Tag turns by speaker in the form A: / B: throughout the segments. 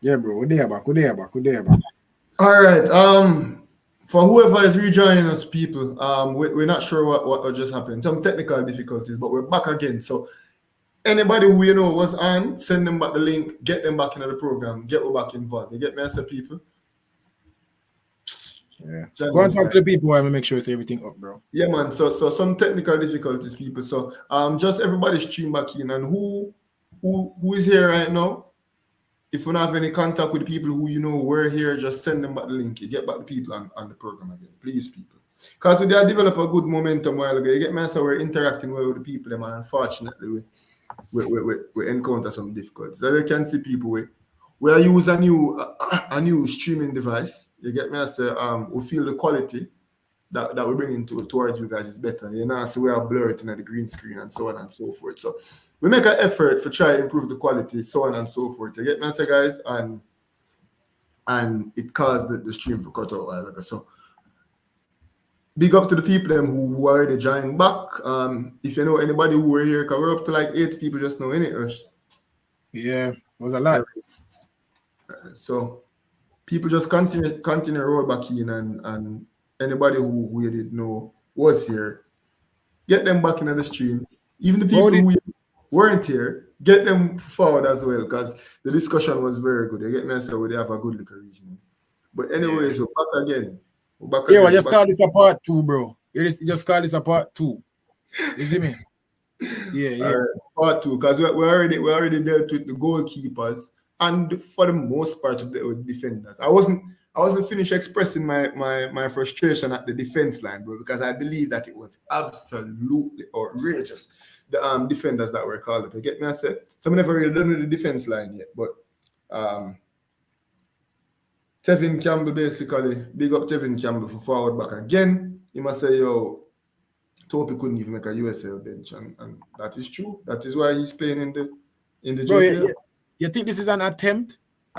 A: Yeah, bro. We're there back.
B: All right. For whoever is rejoining us, people, we're not sure what just happened. Some technical difficulties, but we're back again. So anybody who you know was on, send them back the link, get them back into the program, get them back involved. You get me, I said, people.
A: Yeah. Go and talk to the people while I make sure it's everything up, bro.
B: Yeah, man. So some technical difficulties, people. So just everybody stream back in, and who is here right now? If you don't have any contact with the people who you know were here, just send them back the link. You get back the people on the program again, please, people. Because we did develop a good momentum while ago. You get me? So we're interacting well with the people, and unfortunately, we encounter some difficulties. As you can see, people, we are use a new streaming device. You get me? I say we feel the quality that we're bringing towards you guys is better. You know, so we are blurred in the green screen and so on and so forth. So we make an effort to try to improve the quality, so on and so forth. You get me, I say, guys, and it caused the stream to cut out a while ago. So big up to the people them who already joined back. If you know anybody who were here, because we're up to like 8 people just now, innit, Rush?
A: Yeah, it was a lot.
B: So people just continue roll back in, and anybody who we didn't know was here, get them back into the stream. Even the people who weren't here, get them forward as well, because the discussion was very good. You get me? I said, well, they have a good little reasoning. But anyways, we're back again.
A: Yeah, well, just call this a part 2, bro. You just call this a part 2. You see me? Yeah.
B: Part 2, because we already dealt with the goalkeepers, and for the most part of the defenders. I wasn't finished expressing my frustration at the defense line, bro, because I believe that it was absolutely outrageous. The defenders that were called up. You get me? I said, some never really done with the defense line yet, but Tevin Campbell, basically, big up Tevin Campbell for forward back again. He must say, yo, Topi couldn't even make a USL bench, and that is true. That is why he's playing in the
A: bro,
B: JPL.
A: You think this is a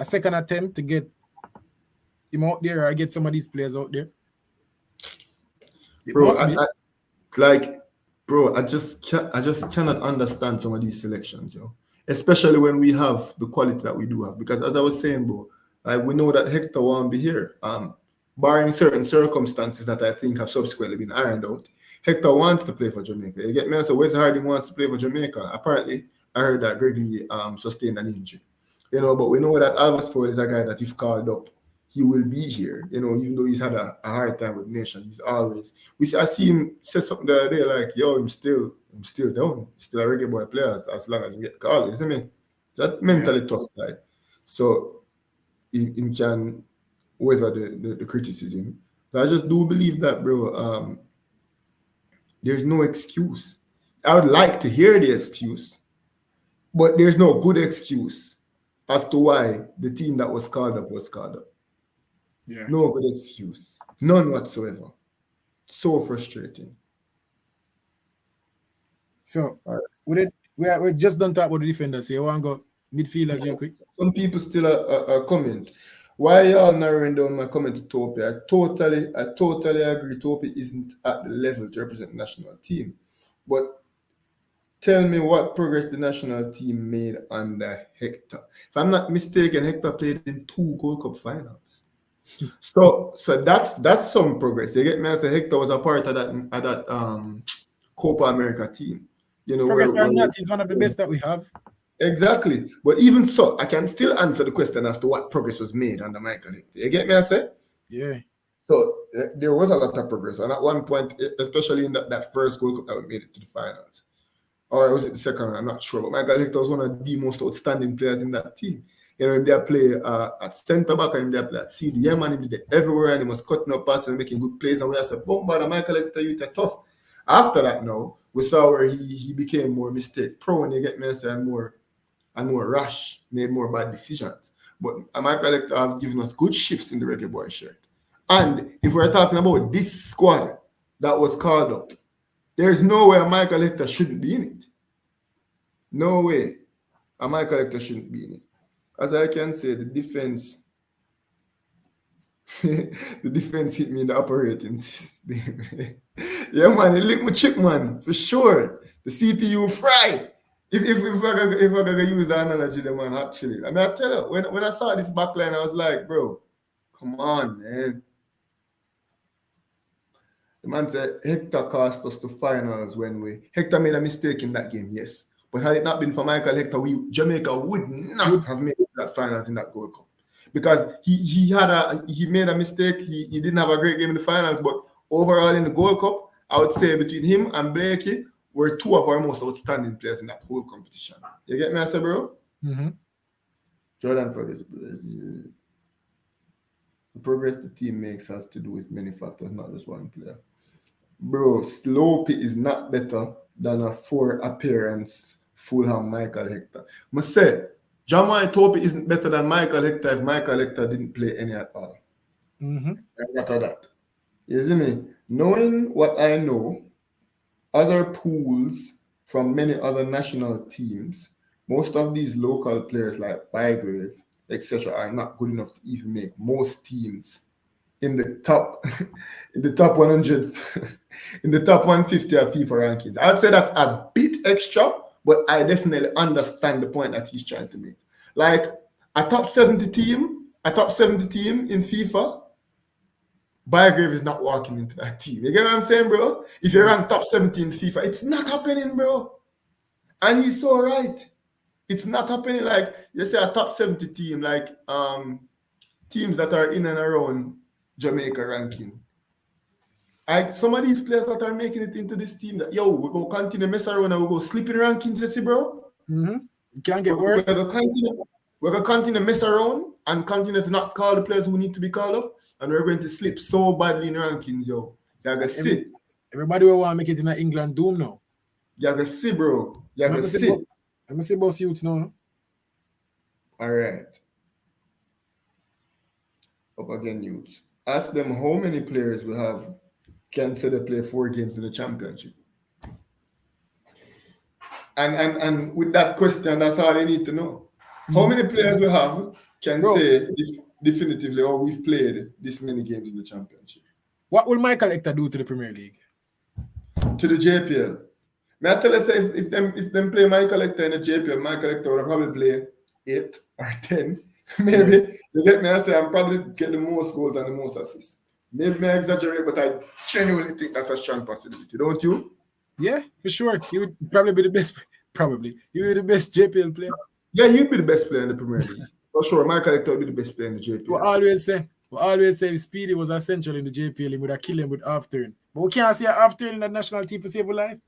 A: second attempt to get him out there, or get some of these players out there?
B: Bro, I just cannot understand some of these selections, yo. Especially when we have the quality that we do have. Because as I was saying, bro, we know that Hector won't be here. Barring certain circumstances that I think have subsequently been ironed out, Hector wants to play for Jamaica. You get me? So Wes Harding wants to play for Jamaica. Apparently, I heard that Gregory sustained an injury. You know, but we know that Alvis Ford is a guy that if called up, he will be here. You know, even though he's had a hard time with Nation, he's always. I see him say something the other day like, "Yo, I'm still down. He's still a reggae boy player as long as he get called." You see me? That mentally tough guy. So he can weather the criticism. So I just do believe that, bro. There's no excuse. I would like to hear the excuse, but there's no good excuse as to why the team that was called up was called up.
A: Yeah.
B: No good excuse. None whatsoever. So frustrating.
A: So, we just done talk about the defenders. You want to go midfielders real quick?
B: Some people still are comment. Why y'all narrowing down my comment to Topi? I totally agree. Topi isn't at the level to represent the national team. But tell me what progress the national team made under Hector. If I'm not mistaken, Hector played in 2 Gold Cup finals. So that's some progress. You get me? I say Hector was a part of that Copa America team. You know,
A: progress or not, he's one of the best that we have.
B: Exactly. But even so, I can still answer the question as to what progress was made under Michael Hector. You get me? I say?
A: Yeah.
B: So there was a lot of progress, and at one point, especially in that first Gold Cup that we made it to the finals, or was it the second? I'm not sure. But Michael Hector was one of the most outstanding players in that team. You know, they play at centre back and they play at CD. Yeah, man, he did everywhere, and he was cutting up passes and making good plays. And we said, "Boom, but Michael Hector, you're tough." After that, now we saw where he became more mistake prone. You get me? And more rash, made more bad decisions. But Michael Hector have given us good shifts in the Reggae Boy shirt. And if we're talking about this squad that was called up, there's no way Michael Hector shouldn't be in it. No way Michael Hector shouldn't be in it. As I can say, the defense hit me in the operating system. Yeah, man, it licked my chip, man, for sure. The CPU fried. If I gotta use the analogy, the man actually, I mean, I tell you, when I saw this backline, I was like, bro, come on, man. The man said Hector cost us the finals when Hector made a mistake in that game, yes. But had it not been for Michael Hector, Jamaica would not have made that finals in that Gold Cup. Because he made a mistake, he didn't have a great game in the finals, but overall in the Gold Cup, I would say between him and Blakey were two of our most outstanding players in that whole competition. You get me, I say, bro?
A: Mm-hmm.
B: Jordan Fergus, the progress the team makes has to do with many factors, not just one player. Bro, Slope is not better than a 4 appearance Fulham Michael Hector. Must say, Jamai Topi isn't better than Michael Hector if Michael Hector didn't play any at all.
A: Mm-hmm.
B: And after that. You see me? Knowing what I know, other pools from many other national teams, most of these local players like Bygrave, etc., are not good enough to even make most teams in the top 100 in the top 150 of FIFA rankings. I'd say that's a bit extra, but I definitely understand the point that he's trying to make. Like a top 70 team in FIFA, Bygrave is not walking into that team. You get what I'm saying, bro? If you're ranked top 70 in FIFA, it's not happening, bro. And he's so right. It's not happening. Like you say a top 70 team, like teams that are in and around Jamaica ranking. Some of these players that are making it into this team, that we go continue mess around and we go sleep in rankings, you see, bro.
A: Mm-hmm. It can't get worse.
B: We're gonna continue mess around and continue to not call the players who need to be called up, and we're going to slip so badly in rankings, yo. You gotta see.
A: Everybody will want to make it in England doom now.
B: You gotta see, bro. You gotta see.
A: Let me see boss youths now.
B: All right. Up again, youths. Ask them how many players we have can say they play 4 games in the championship. And with that question, that's all you need to know. How many players we have can say definitively, we've played this many games in the championship.
A: What will Michael Hector do to the Premier League?
B: To the JPL. May I tell you, say, if them play Michael Hector in the JPL, Michael Hector will probably play 8 or 10. Maybe. You get me? I say I'm probably get the most goals and the most assists. Maybe I exaggerate, but I genuinely think that's a strong possibility, don't you?
A: Yeah, for sure. He would probably be the best. Probably. He would be the best JPL player.
B: Yeah, he'd be the best player in the Premier League. For sure, Michael Hector would be the best player in the JPL.
A: We always say Speedy was essential in the JPL. He would have killed him with half turn. But we can't see a half turn in the national team for save a life.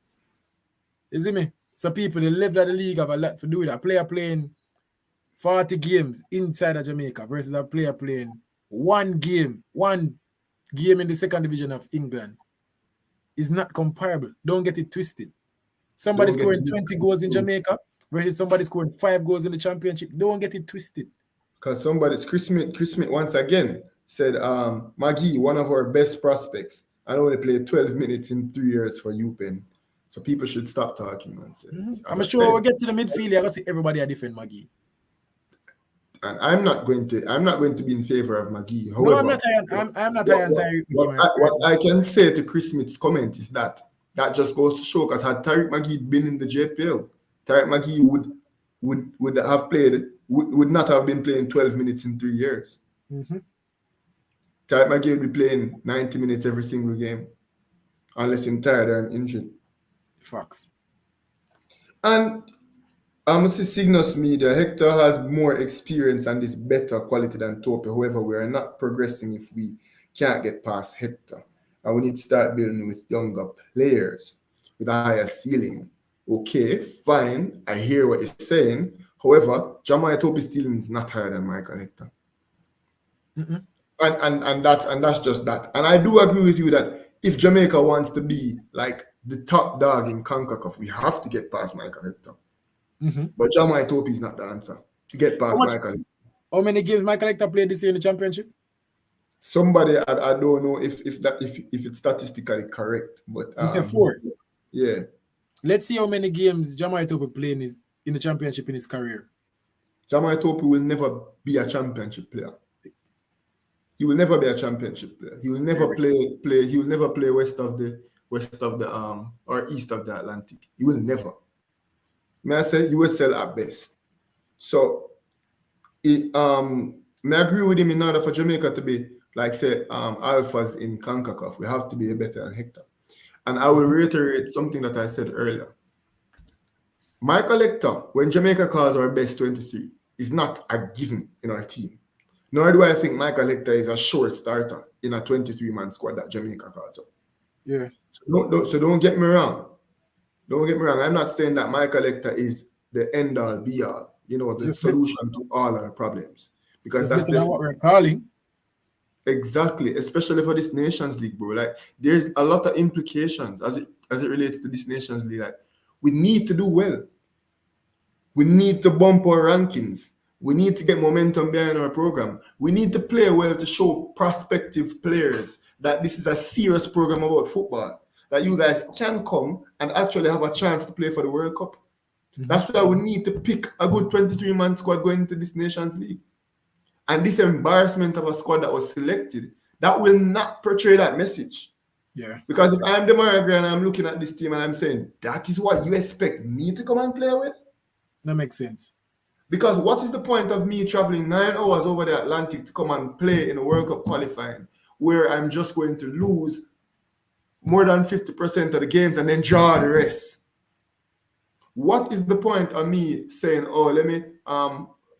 A: You see me? So people, the level of the league have a lot to do with that. A player playing 40 games inside of Jamaica versus a player playing one game in the second division of England is not comparable. Don't get it twisted. Somebody scoring 20 goals in Jamaica versus somebody scoring 5 goals in the championship. Don't get it twisted.
B: Because Chris Smith once again said, Maggie, one of our best prospects, I only played 12 minutes in 3 years for UPenn. So people should stop talking nonsense.
A: Mm-hmm. I'm sure we'll get to the midfield. I see everybody a different Maggie.
B: And I'm not going to be in favor of Maggie.
A: However, no, I'm not.
B: What I can say to Chris Smith's comment is that just goes to show, because had Tariq Magee been in the JPL, Tariq Magee would have played, would not have been playing 12 minutes in 3 years.
A: Mm-hmm.
B: Tariq Magee would be playing 90 minutes every single game, unless he's tired and injured.
A: Facts.
B: And I'm going to say Cygnus Media, Hector has more experience and is better quality than Tope. However, we are not progressing if we can't get past Hector. And we need to start building with younger players with a higher ceiling. Okay, fine. I hear what you're saying. However, Jamai Tope's ceiling is not higher than Michael Hector.
A: Mm-hmm.
B: And that's just that. And I do agree with you that if Jamaica wants to be like the top dog in CONCACAF, we have to get past Michael Hector.
A: Mm-hmm.
B: But Jamai Tope is not the answer to get past Michael.
A: How many games Michael Hector played this year in the championship?
B: Somebody, I don't know if it's statistically correct, but
A: you said 4.
B: Yeah.
A: Let's see how many games Jamai Tope played in the championship in his career.
B: Jamai Tope will never be a championship player. He will never be a championship player. He will never play. He will never play west of the or east of the Atlantic. He will never. may I say USL at best. So it may I agree with him in order for Jamaica to be like say alphas in CONCACAF, we have to be better than Hector. And I will reiterate something that I said earlier. Michael Hector, when Jamaica calls our best 23, is not a given in our team. Nor do I think Michael Hector is a sure starter in a 23-man squad that Jamaica calls up.
A: Yeah.
B: So don't get me wrong. Don't get me wrong. I'm not saying that Michael Hector is the end all be all, the
A: Just
B: solution to all our problems. Because
A: it's
B: that's
A: better than what we're calling.
B: exactly, especially for this Nations League, bro. Like there's a lot of implications as it relates to this Nations League. Like we need to do well. We need to bump our rankings. We need to get momentum behind our program. We need to play well to show prospective players that this is a serious program about football. That you guys can come and actually have a chance to play for the World Cup. That's why we need to pick a good 23-man squad going into this Nations League. And this embarrassment of a squad that was selected, that will not portray that message.
A: Yeah.
B: Because if I'm Demarai and I'm looking at this team and I'm saying, that is what you expect me to come and play with?
A: That makes sense.
B: Because what is the point of me traveling 9 hours over the Atlantic to come and play in a World Cup qualifying where I'm just going to lose more than 50% of the games and then draw the rest? What is the point of me saying, oh, let me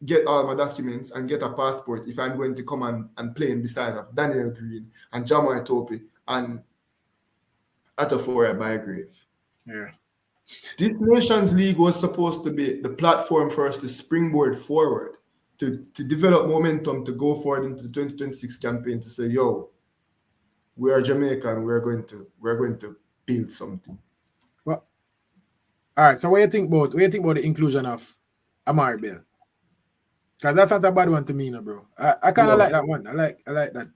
B: get all my documents and get a passport if I'm going to come and play in beside of Daniel Green and Jamai Topi and Atafora Bygrave?
A: Yeah.
B: This Nations League was supposed to be the platform for us to springboard forward, to develop momentum, to go forward into the 2026 campaign, to say, yo, we are Jamaican, we're going to build something.
A: Well, all right. So what do you think about the inclusion of Amari Bell? Because that's not a bad one to me, bro. I kind of like that one. I like that.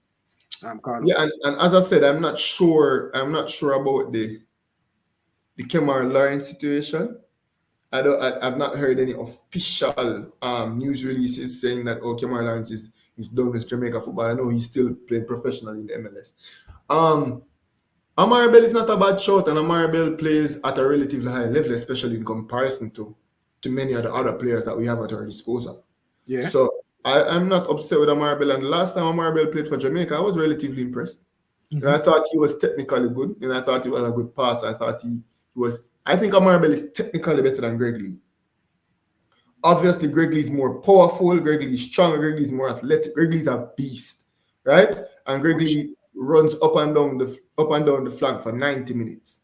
B: Yeah, and as I said, I'm not sure about the Kemar Lawrence situation. I've not heard any official news releases saying that Kemar Lawrence is done with Jamaica football. I know he's still playing professionally in the MLS. Amari Bell is not a bad shot, and Amari Bell plays at a relatively high level, especially in comparison to many of the other players that we have at our disposal.
A: Yeah.
B: So I'm not upset with Amari Bell. And the last time Amari Bell played for Jamaica, I was relatively impressed. And I thought he was technically good, and I thought he was a good passer. I thought he was. I think Amari Bell is technically better than Greg Lee. Obviously, Greg Lee is more powerful. Greg Lee is stronger. Greg Lee is more athletic. Greg Lee is a beast, right? And Greg Lee runs up and down the flank for 90 minutes,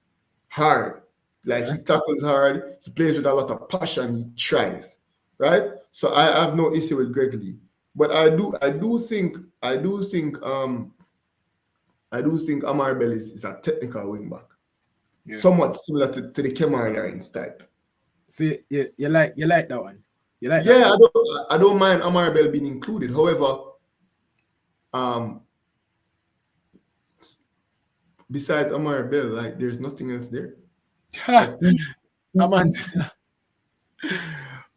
B: hard. Like he tackles hard. He plays with a lot of passion. He tries, right? So I have no issue with Greg Lee, but I do think Amari Bell is a technical wingback. Yeah. Somewhat similar to the Kemar Lawrence type.
A: See, you like that one. You like
B: that one? I don't mind Amari Bell being included. However, besides Amari Bell, like there's nothing else there.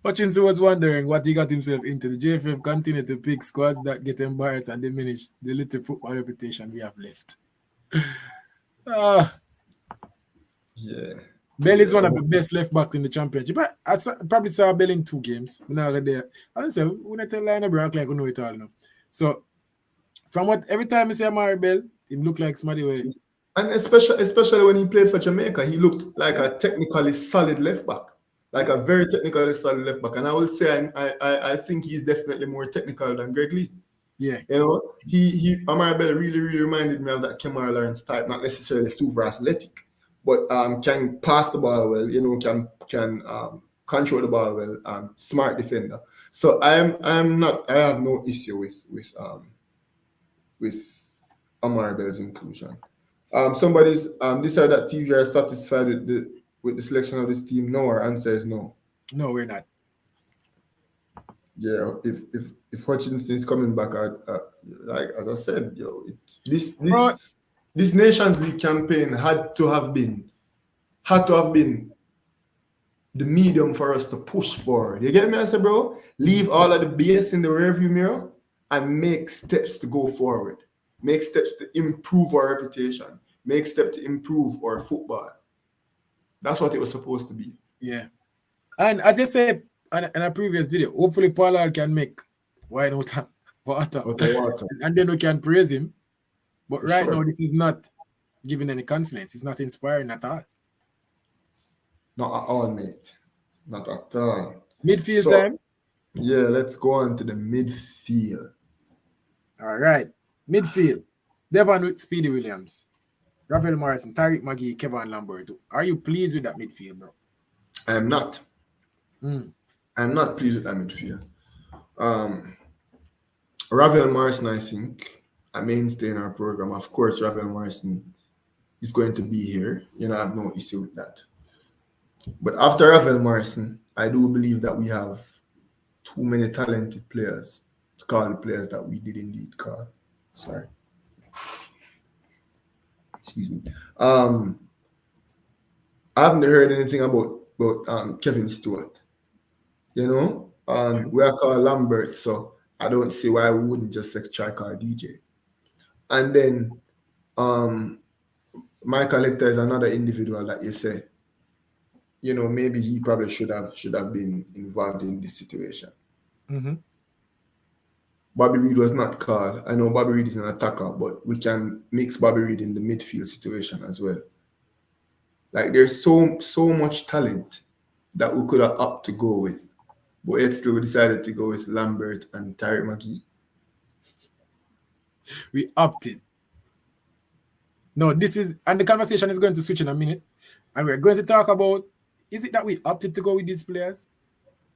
A: Hutchinson was wondering what he got himself into. The JFF continue to pick squads that get embarrassed and diminish the little football reputation we have left.
B: Yeah.
A: Bell is one of the best left backs in the championship. I probably saw Bell in 2 games. I don't say we not tell line like we know it all now. So from what every time I see Amari Bell, he look like somebody way.
B: And especially when he played for Jamaica, he looked like a technically solid left back. Like a very technically solid left back. And I will say I think he's definitely more technical than Greg Lee.
A: Yeah.
B: Amari Bell really, really reminded me of that Kemar Lawrence type, not necessarily super athletic, but can pass the ball well, can control the ball well, smart defender. So I have no issue with Amari Bell's inclusion. Somebody's decided that TV are satisfied with the selection of this team. No, our answer is no.
A: No, we're not.
B: Yeah, if Hutchinson is coming back, like as I said, this Nations League campaign had to have been the medium for us to push forward. You get me? I said, bro, leave all of the BS in the rearview mirror and make steps to go forward. Make steps to improve our reputation. Make steps to improve our football. That's what it was supposed to be.
A: Yeah. And as I said in a previous video, hopefully Paul can make wine out of water.
B: Out of water.
A: And then we can praise him. But right
B: Sure.
A: now, this is not giving any confidence. It's not inspiring at all.
B: Not at all, mate. Not at all.
A: Midfield
B: So,
A: time.
B: yeah, let's go on to the midfield.
A: All right. Midfield. Devon with Speedy Williams. Rafael Morrison, Tariq McGee, Kevin Lambert. Are you pleased with that midfield, bro?
B: I am not.
A: Mm.
B: I'm not pleased with that midfield. Rafael Morrison, I think, a mainstay in our program. Of course, Rafael Morrison is going to be here. You know, I have no issue with that. But after Rafael Morrison, I do believe that we have too many talented players to call the players that we did indeed call. Sorry. Excuse me. I haven't heard anything about Kevin Stewart. You know, we are called Lambert, so I don't see why we wouldn't just try call DJ. And then Michael Lecter is another individual that you say, you know, maybe he probably should have been involved in this situation.
A: Mm-hmm.
B: Bobby Reid was not called. I know Bobby Reid is an attacker, but we can mix Bobby Reid in the midfield situation as well. Like there's so much talent that we could have opted to go with, but yet still we decided to go with Lambert and Tariq McGee.
A: We opted. No, this is, and the conversation is going to switch in a minute, and we're going to talk about, is it that we opted to go with these players,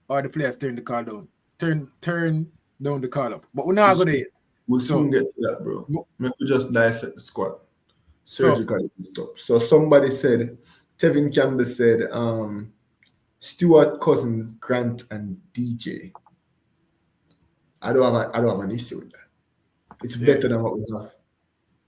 A: or the players turned the call down, turn down the call up? But we're not going to yet.
B: We'll soon get to that, bro. Maybe just dissect the squad. Surgically. So somebody said, Tevin Campbell said, Stuart, Cousins, Grant, and DJ. I don't have an issue with that. It's better than what we have.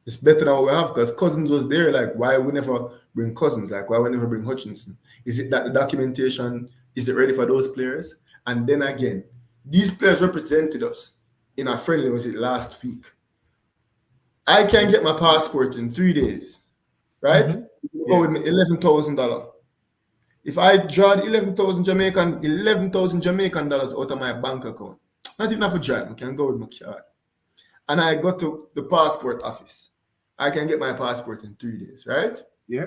B: It's better than what we have because Cousins was there. Like, why we never bring Cousins? Like, why we never bring Hutchinson? Is it that the documentation is it ready for those players? And then again, these players represented us in a friendly, was it last week? I can get my passport in 3 days, right?
A: Mm-hmm.
B: Go with me $11,000. If I draw the 11,000 Jamaican dollars out of my bank account, not even for drive, I can go with my card. And I go to the passport office. I can get my passport in 3 days, right?
A: Yeah.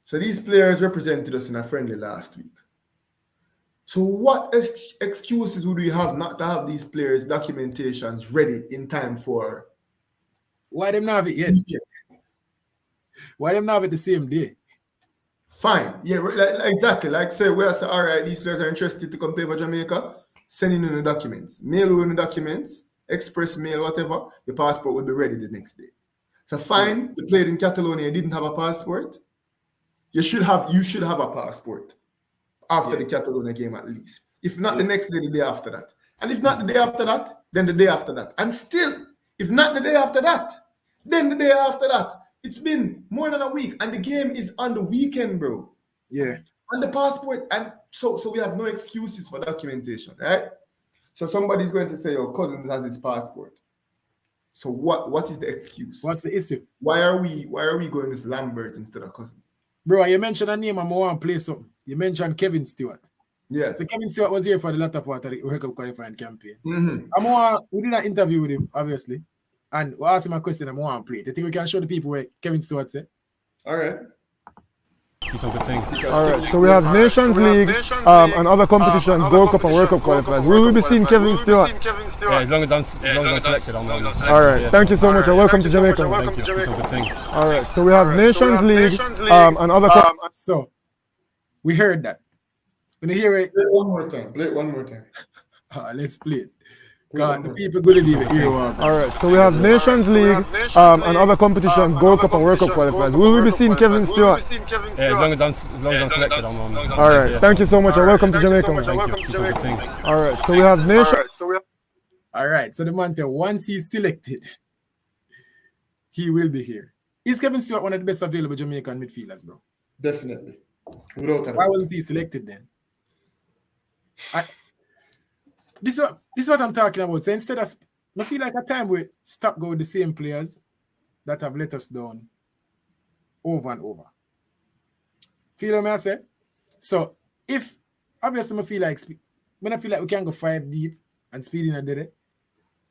B: So these players represented us in a friendly last week. So what excuses would we have not to have these players' documentations ready in time for?
A: Why them not have it yet? Why them not have it the same day?
B: Fine. Yeah, exactly. Like say, we say, all right, these players are interested to come play for Jamaica, send in the documents. Mail in the documents, express mail, whatever, your passport will be ready the next day. So fine, you played in Catalonia, didn't have a passport. You should have a passport after the Catalonia game at least. If not the next day, the day after that. And if not the day after that, then the day after that. And still, if not the day after that, then the day after that. It's been more than a week, and the game is on the weekend, bro.
A: Yeah.
B: And the passport, and so we have no excuses for documentation, right? So somebody's going to say, "Oh, Cousins has his passport." So what is the excuse?
A: What's the issue?
B: Why are we going with Lambert instead of Cousins?
A: Bro, you mentioned a name and I want to play something. You mentioned Kevin Stewart.
B: Yeah.
A: So Kevin Stewart was here for the latter part of the World Cup qualifying campaign.
B: Mm-hmm.
A: We did an interview with him, obviously. And we asked him a question and I want to play it. I think we can show the people what Kevin Stewart said.
B: All right.
C: Do some good things.
D: All right, so we have Nations League and other competitions, Gold Cup and World Cup qualifiers. Will we be seeing Kevin Stewart?
C: Yeah, as long as I'm selected, I'm on.
D: All right, thank you so much and welcome to Jamaica.
C: Thank you. Do some good things.
D: All right, so we have Nations League and other.
A: So we heard that. When you hear it,
B: Play it one more time.
A: Let's play it. God, the people good to even hear one.
D: All right, so we have Nations League and other competitions, Gold Cup and World Cup qualifiers. Will we be seeing Kevin Stewart?
C: Yeah, as long as I'm selected, I'm on.
D: All right, thank you so much and welcome to Jamaica.
C: Thank you. Do some good things.
D: All right, so we have Nations.
A: All right, so the man said once he's selected, he will be here. Is Kevin Stewart one of the best available Jamaican midfielders, bro?
B: Definitely. Without a
A: Why wasn't he selected then? This is what I'm talking about. So instead of, I feel like at time we stop going with the same players that have let us down over and over. Feel what I say? So if obviously I feel like when I feel like we can go 5 deep and Speedy not did it.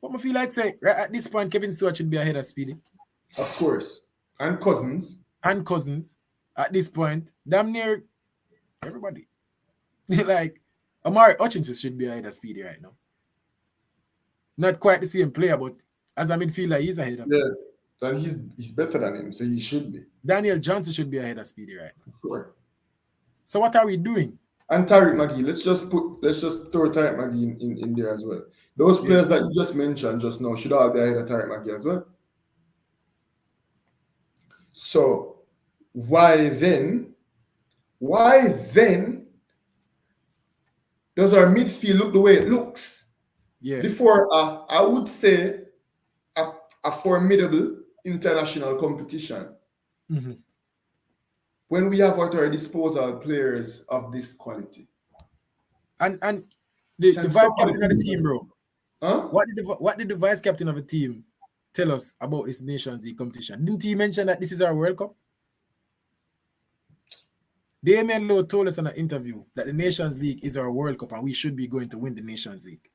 A: But I feel like say right at this point Kevin Stewart should be ahead of Speedy.
B: Of course. And Cousins.
A: And Cousins at this point. Damn near everybody. Like Amari Hutchinson should be ahead of Speedy right now. Not quite the same player, but as a midfielder, he's ahead of him.
B: Yeah, and he's better than him, so he should be.
A: Daniel Johnson should be ahead of Speedy right now.
B: Sure.
A: So what are we doing?
B: And Tariq McGee, let's just throw Tariq McGee in there as well. Those players that you just mentioned just now should all be ahead of Tariq McGee as well. So why then does our midfield look the way it looks?
A: Yeah.
B: Before I would say a formidable international competition.
A: Mm-hmm.
B: When we have at our disposal players of this quality.
A: And the vice captain of the team, bro.
B: Huh?
A: What did the vice captain of the team tell us about this Nations League competition? Didn't he mention that this is our World Cup? Damien Lowe told us in an interview that the Nations League is our World Cup and we should be going to win the Nations League.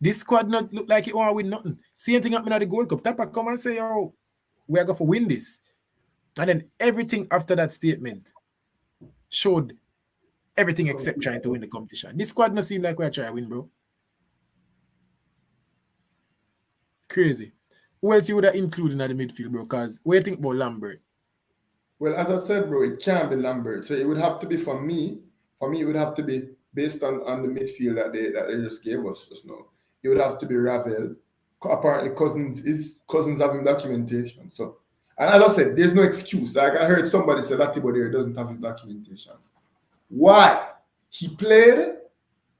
A: This squad not look like it want to win nothing. Same thing happened at the Gold Cup. Tapa come and say, yo, we are going to win this. And then everything after that statement showed everything except trying to win the competition. This squad not seem like we're trying to win, bro. Crazy. Who else you would have included in the midfield, bro? Because what do you think about Lambert?
B: Well, as I said, bro, it can't be Lambert. So it would have to be for me, it would have to be based on the midfield that they just gave us just now. It would have to be Ravel. Apparently, Cousins having documentation. So, and as I said, there's no excuse. Like I heard somebody say that Thibaut doesn't have his documentation. Why? He played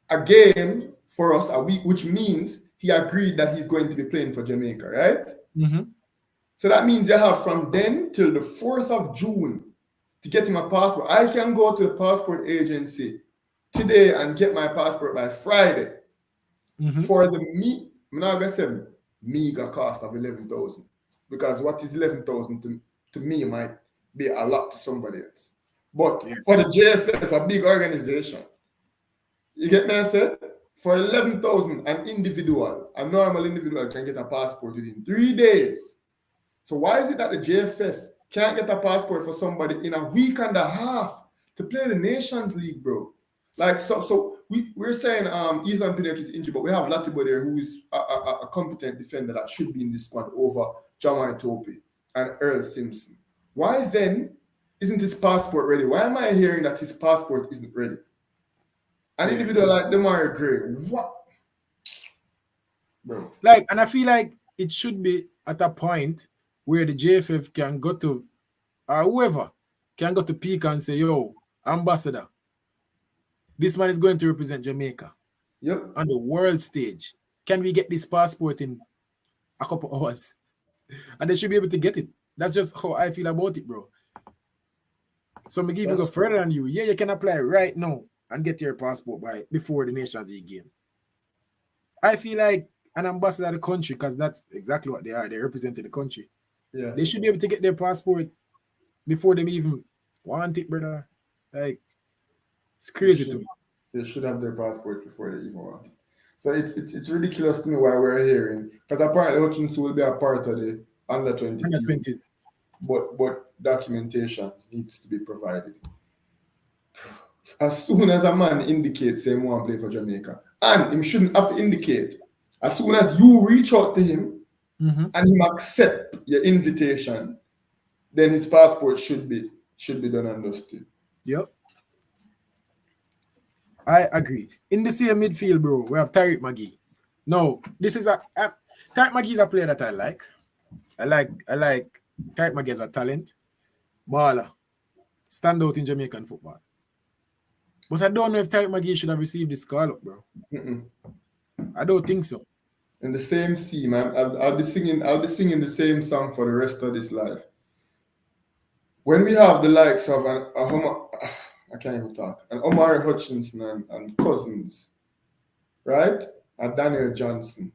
B: a game for us a week, which means he agreed that he's going to be playing for Jamaica, right?
A: Mm-hmm.
B: So that means you have from then till the 4th of June to get him a passport. I can go to the passport agency today and get my passport by Friday.
A: Mm-hmm.
B: For the I'm not gonna say meager cost of 11,000, because what is 11,000 to me might be a lot to somebody else. But for the JFF, a big organization, you get me? I said for 11,000, a normal individual can get a passport within 3 days. So why is it that the JFF can't get a passport for somebody in a week and a half to play the Nations League, bro? Like, so we're saying Ethan Pinnock is injured, but we have Latibo there who is a competent defender that should be in this squad over Jamai Tope and Earl Simpson. Why then isn't his passport ready? Why am I hearing that his passport isn't ready? An individual like Demario Gray, what? Bro.
A: Like, and I feel like it should be at a point where the JFF can go to, or whoever can go to peak and say, yo, ambassador, this man is going to represent Jamaica on the world stage. Can we get this passport in a couple hours? And they should be able to get it. That's just how I feel about it, bro. So me give you go further than you. Yeah, you can apply right now and get your passport before the Nations League game. I feel like an ambassador of the country, because that's exactly what they are. They represent the country.
B: Yeah.
A: They should be able to get their passport before they even want it, brother. Like, it's crazy to me.
B: They should have their passport before they even want it. So it's ridiculous to me why we're hearing, because apparently Hutchinson will be a part of the under
A: 20s.
B: But documentation needs to be provided. As soon as a man indicates he wants to play for Jamaica, and him shouldn't have to indicate, as soon as you reach out to him and him accept your invitation, then his passport should be done and dusted.
A: Yep. I agree. In the same midfield, bro, we have Tariq McGee. No, this is Tariq McGee is a player that I like. I like Tariq McGee as a talent. Baller. Stand out in Jamaican football. But I don't know if Tariq McGee should have received this call up, bro. I don't think so.
B: In the same theme, I'll be singing the same song for the rest of this life. When we have the likes of I can't even talk, and Omari Hutchinson and Cousins, right? And Daniel Johnson.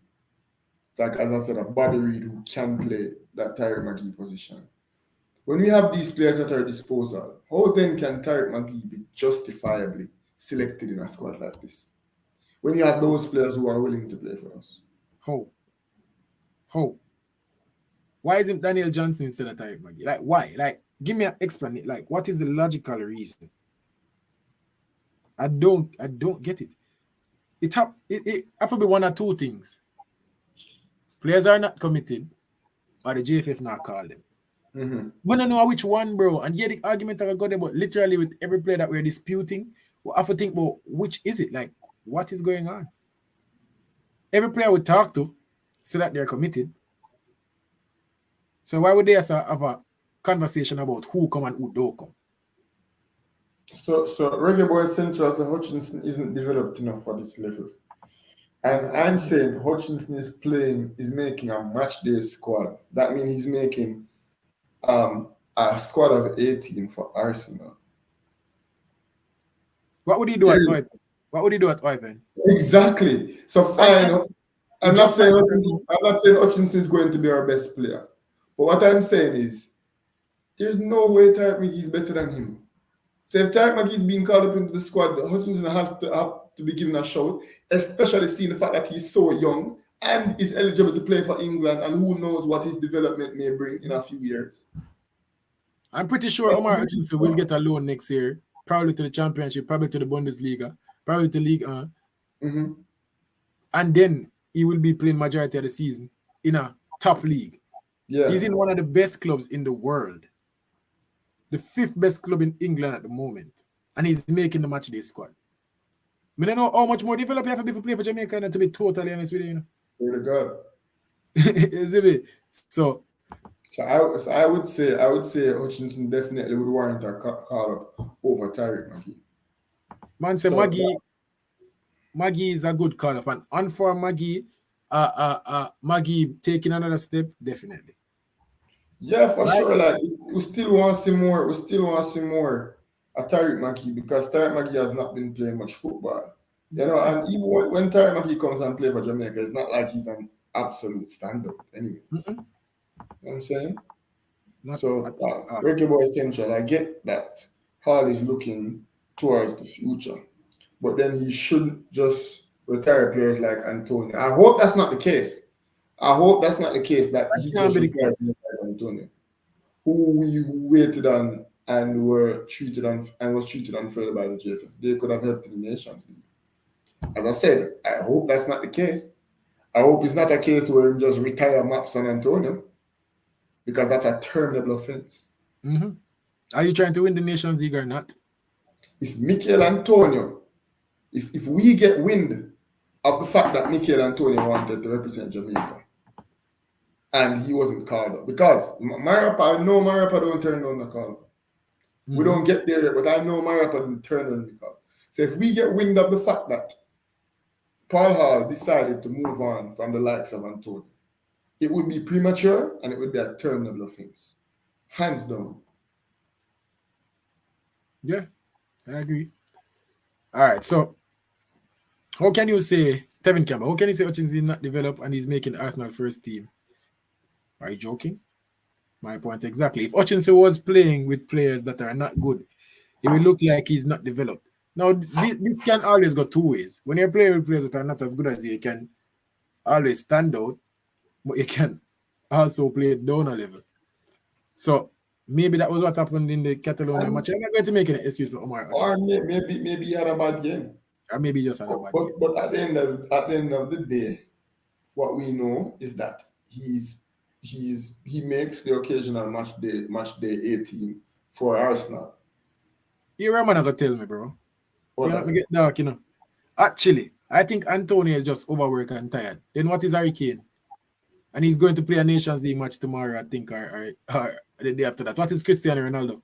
B: Like, as I said, a Bobby Reed who can play that Tariq McGee position. When we have these players at our disposal, how then can Tariq McGee be justifiably selected in a squad like this? When you have those players who are willing to play for us.
A: How? Why isn't Daniel Johnson instead of Tariq Magee? Like, why? Like, give me an explanation. Like, what is the logical reason? I don't get it. It have to be one or two things. Players are not committed, or the JFF not call them.
B: Mm-hmm.
A: We don't know which one, bro. And yeah, the argument I got there, but literally with every player that we're disputing, we have to think about which is it? Like, what is going on? Every player we talk to so that they're committed. So why would they have a conversation about who come and who don't come?
B: So Reggae Boy Central as a Hutchinson isn't developed enough for this level. And I'm saying Hutchinson is making a match day squad. That means he's making a squad of 18 for Arsenal.
A: What would he do at Oypen? What would he do at Oypen?
B: Exactly. So fine. I'm not saying Hutchinson is going to be our best player. But what I'm saying is there's no way Tariq Magee is better than him. So if Tariq Magee is being called up into the squad, Hutchinson has to be given a shout, especially seeing the fact that he's so young and is eligible to play for England, and who knows what his development may bring in a few years.
A: I'm pretty sure Omar Hutchinson will get a loan next year, probably to the Championship, probably to the Bundesliga, probably to Ligue 1.
B: Mm-hmm.
A: And then he will be playing majority of the season in a top league.
B: Yeah.
A: He's in one of the best clubs in the world. The 5th best club in England at the moment. And he's making the match day squad. I don't know how much more develop you have to be to play for Jamaica, and to be totally honest with you.
B: Very good.
A: So
B: I would say Hutchinson definitely would warrant a call up over Tariq Magee.
A: Man say Magee is a good call up, and for Magee, Magee taking another step, definitely.
B: Yeah, for sure. Like we still want to see more. We still want to see more at Tariq Magee, because Tariq Magee has not been playing much football. You know, and even when Tariq Magee comes and plays for Jamaica, it's not like he's an absolute standout anyways.
A: Mm-mm.
B: You know what I'm saying?
A: Not
B: So
A: at
B: Reggae Boy Central, I get that Hall is looking towards the future, but then he shouldn't just retire players like Antonio. I hope that's not the case. I hope that's not the case, that he just retired players like Antonio, who we waited on and was treated unfairly by the JFF. They could have helped in the Nations League. As I said, I hope that's not the case. I hope it's not a case where he just retire Maps and Antonio, because that's a terminable offense.
A: Mm-hmm. Are you trying to win the Nations League or not?
B: If Mikel Antonio, if we get wind of the fact that Mikel Antonio wanted to represent Jamaica and he wasn't called up, because I know Marapa don't turn down the call. Mm-hmm. We don't get there yet, but I know Marapa didn't turn down the call. So if we get wind of the fact that Paul Hall decided to move on from the likes of Antonio, it would be premature and it would be a terminable offense. Hands down.
A: Yeah, I agree. All right, so how can you say, Tevin Campbell, how can you say Hutchinson is not developed and he's making Arsenal first team? Are you joking? My point exactly. If Hutchinson was playing with players that are not good, it will look like he's not developed. Now, this can always go two ways. When you're playing with players that are not as good as you can always stand out, but you can also play down a level. So maybe that was what happened in the Catalonia match. I'm not going to make an excuse for Omar Hutchinson.
B: Or maybe he had a bad game.
A: Or maybe just had a bad game.
B: But at the end of the day, what we know is that he makes the occasional match day 18 for Arsenal.
A: You're a man gonna tell me, bro. You know, me get dark, you know. Actually, I think Antonio is just overworked and tired. Then what is Harry Kane? And he's going to play a Nations League match tomorrow, I think, or the day after that. What is Cristiano Ronaldo?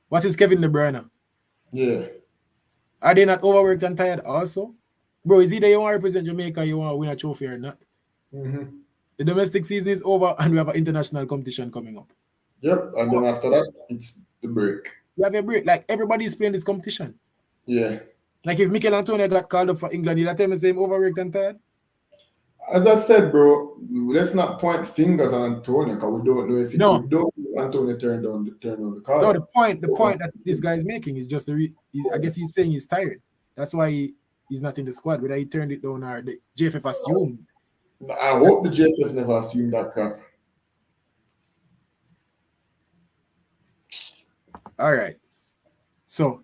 A: What is Kevin De Bruyne?
B: Yeah.
A: Are they not overworked and tired also? Bro, is either you want to represent Jamaica, you want to win a trophy or not?
B: Mm-hmm.
A: The domestic season is over and we have an international competition coming up.
B: Yep, and then after that, it's the break.
A: You have a break. Like, everybody's playing this competition.
B: Yeah.
A: Like, if Mikel Antonio got called up for England, did I tell me say him overworked and tired?
B: As I said, bro, let's not point fingers on Antonio because we don't know if
A: No.
B: we don't know Antonio turned down the call.
A: No, the point that this guy is making is just I guess he's saying he's tired. That's why he's not in the squad. Whether he turned it down or the JFF assumed.
B: I hope the JFF never assumed that crap.
A: All right. So,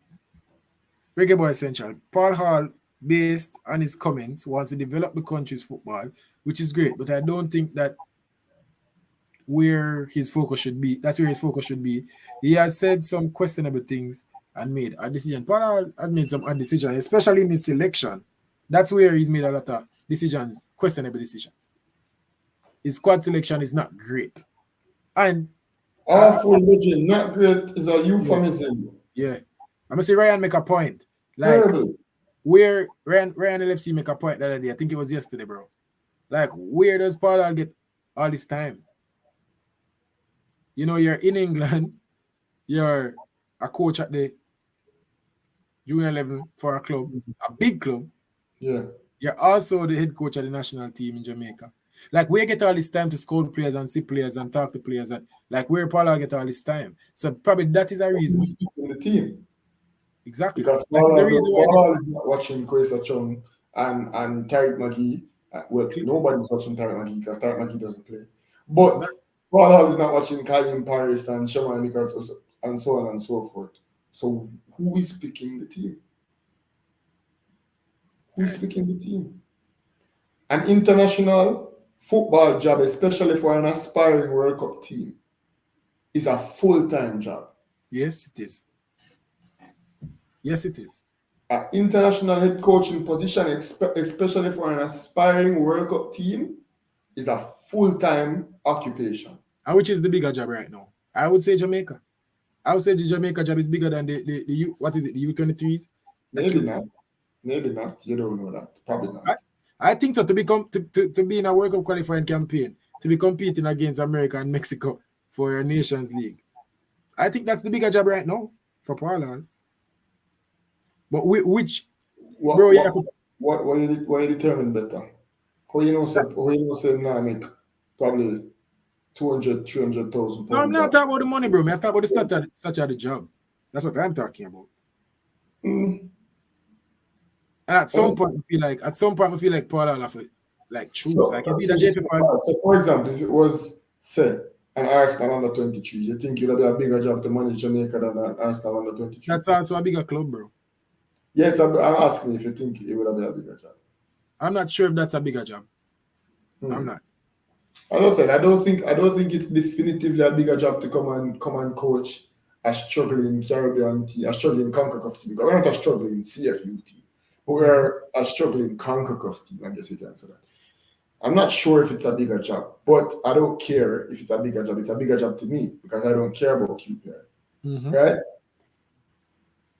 A: Reggae Boy Essential. Paul Hall, based on his comments, wants to develop the country's football, which is great, but I don't think that where his focus should be. That's where his focus should be. He has said some questionable things and made a decision. Paul Hall has made some odd decisions, especially in his selection. That's where he's made a lot of decisions, questionable decisions. His squad selection is not great. And
B: awful, not great is a euphemism.
A: Yeah. I'm gonna say Ryan make a point. Like
B: Terrible.
A: where Ryan LFC make a point the other day. I think it was yesterday, bro. Like, where does Paul Hall get all this time? You know, you're in England, you're a coach at the junior level for a club, a big club.
B: Yeah.
A: You're also the head coach of the national team in Jamaica. Like, where get all this time to scout players and see players and talk to players? And like, where Paul Hall get all this time? So probably that is a reason.
B: In the team.
A: Exactly.
B: Because
A: that is the reason why
B: Paul is not watching Kwesa Chung and Tariq McGee. Well, nobody's watching Tariq McGee because Tariq McGee doesn't play. But Paul Hall is not watching Karim Paris and Shaman Nichols and so on and so forth. So who is picking the team? Who is picking the team? An international football job, especially for an aspiring World Cup team, is a full-time job.
A: Yes, it is. Yes, it is.
B: An international head coaching position, especially for an aspiring World Cup team, is a full-time occupation.
A: And which is the bigger job right now? I would say Jamaica. I would say the Jamaica job is bigger than the what is it, the U23s?
B: Maybe not. Maybe not. You don't know that. Probably not.
A: I think so. To be in a World Cup qualifying campaign, to be competing against America and Mexico for a Nations League, I think that's the bigger job right now for Paul Hall. But which, bro?
B: What you determine better? How you know say now make probably 200, 300,000 pounds?
A: No, I'm not talking about the money, bro. I'm talking about the such of the job. That's what I'm talking about. And at some point, I feel like Paul Hall have to like choose.
B: So for example, if it was say an Arsenal under 23, you think it would be a bigger job to manage Jamaica than an Arsenal under 23?
A: That's also a bigger club, bro.
B: Yeah, I'm asking if you think it would be a bigger job.
A: I'm not sure if that's a bigger job. I'm not.
B: As I said, I don't think it's definitively a bigger job to come and coach a struggling Caribbean team, a struggling CONCACAF team. We're not a struggling CFU team, but we're a struggling CONCACAF team. I guess you can say that. I'm not sure if it's a bigger job, but I don't care if it's a bigger job. It's a bigger job to me because I don't care about QPR. Right?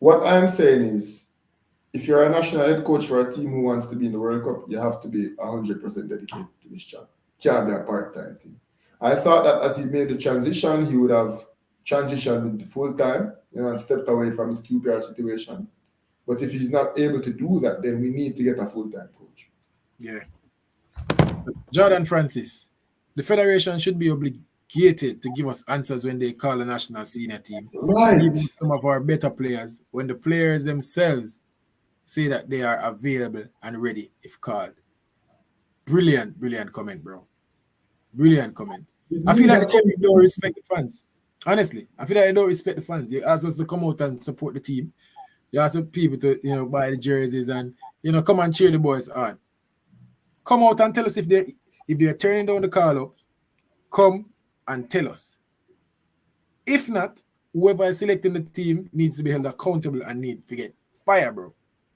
B: What I'm saying is, if you're a national head coach for a team who wants to be in the World Cup, you have to be 100% dedicated to this job. Can't be a part-time thing. I thought that as he made the transition, he would have transitioned into full-time, and stepped away from his QPR situation. But if he's not able to do that, then we need to get a full-time coach.
A: Yeah. Jordan Francis, the federation should be obligated to give us answers when they call a national senior team.
B: Right.
A: Even some of our better players, when the players themselves say that they are available and ready if called. Brilliant comment, bro. Brilliant comment. I feel like the team don't respect the fans. Honestly, I feel like they don't respect the fans. You ask us to come out and support the team. You ask people to, buy the jerseys and, come and cheer the boys on. Come out and tell us if they're turning down the call-up. Come and tell us. If not, whoever is selecting the team needs to be held accountable and need to get fired, bro.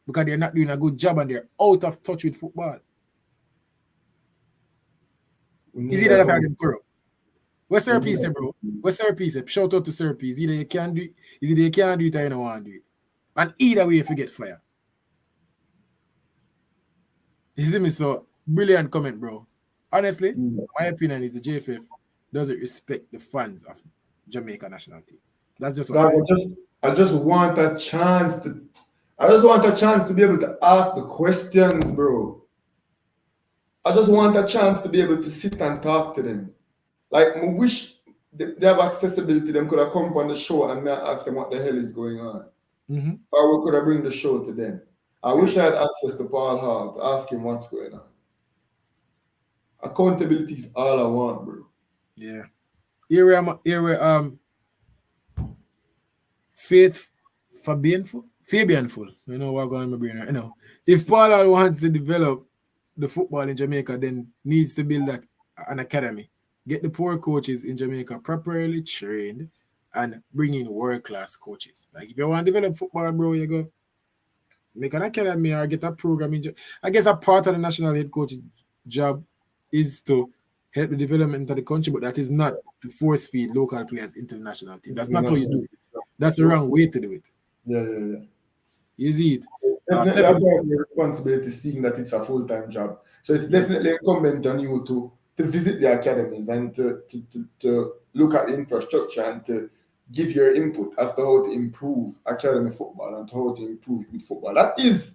A: Because they're not doing a good job and they're out of touch with football. Is either that or them corrupt? What's Sir P say, bro? What's Sir P say? Shout out to Sir P. Either you can do it or you don't want to do it. And either way, if you get fired. You see me? So, brilliant comment, bro. Honestly, my opinion is the JFF doesn't respect the fans of Jamaica national team. That's just what
B: I just want a chance to be able to ask the questions, bro. I just want a chance to be able to sit and talk to them. Like, I wish they have accessibility. Them could have come on the show and me ask them what the hell is going on.
A: Mm-hmm.
B: Or we could have bring the show to them. I wish I had access to Paul Hall to ask him what's going on. Accountability is all I want, bro.
A: Yeah. Here Faith Fabianful. You know what going on in my brain right now. If Paul Hall wants to develop the football in Jamaica, then needs to build an academy. Get the poor coaches in Jamaica properly trained and bring in world-class coaches. Like if you want to develop football, bro, you go make an academy or get a program. I guess a part of the national head coach's job is to help the development of the country, but that is not to force feed local players into the national team. That's not how you do it. That's the wrong way to do it.
B: Yeah.
A: You see it?
B: Definitely have the responsibility seeing that it's a full-time job. So it's definitely incumbent on you to visit the academies and to look at the infrastructure and to give your input as to how to improve academy football and how to improve youth football. That is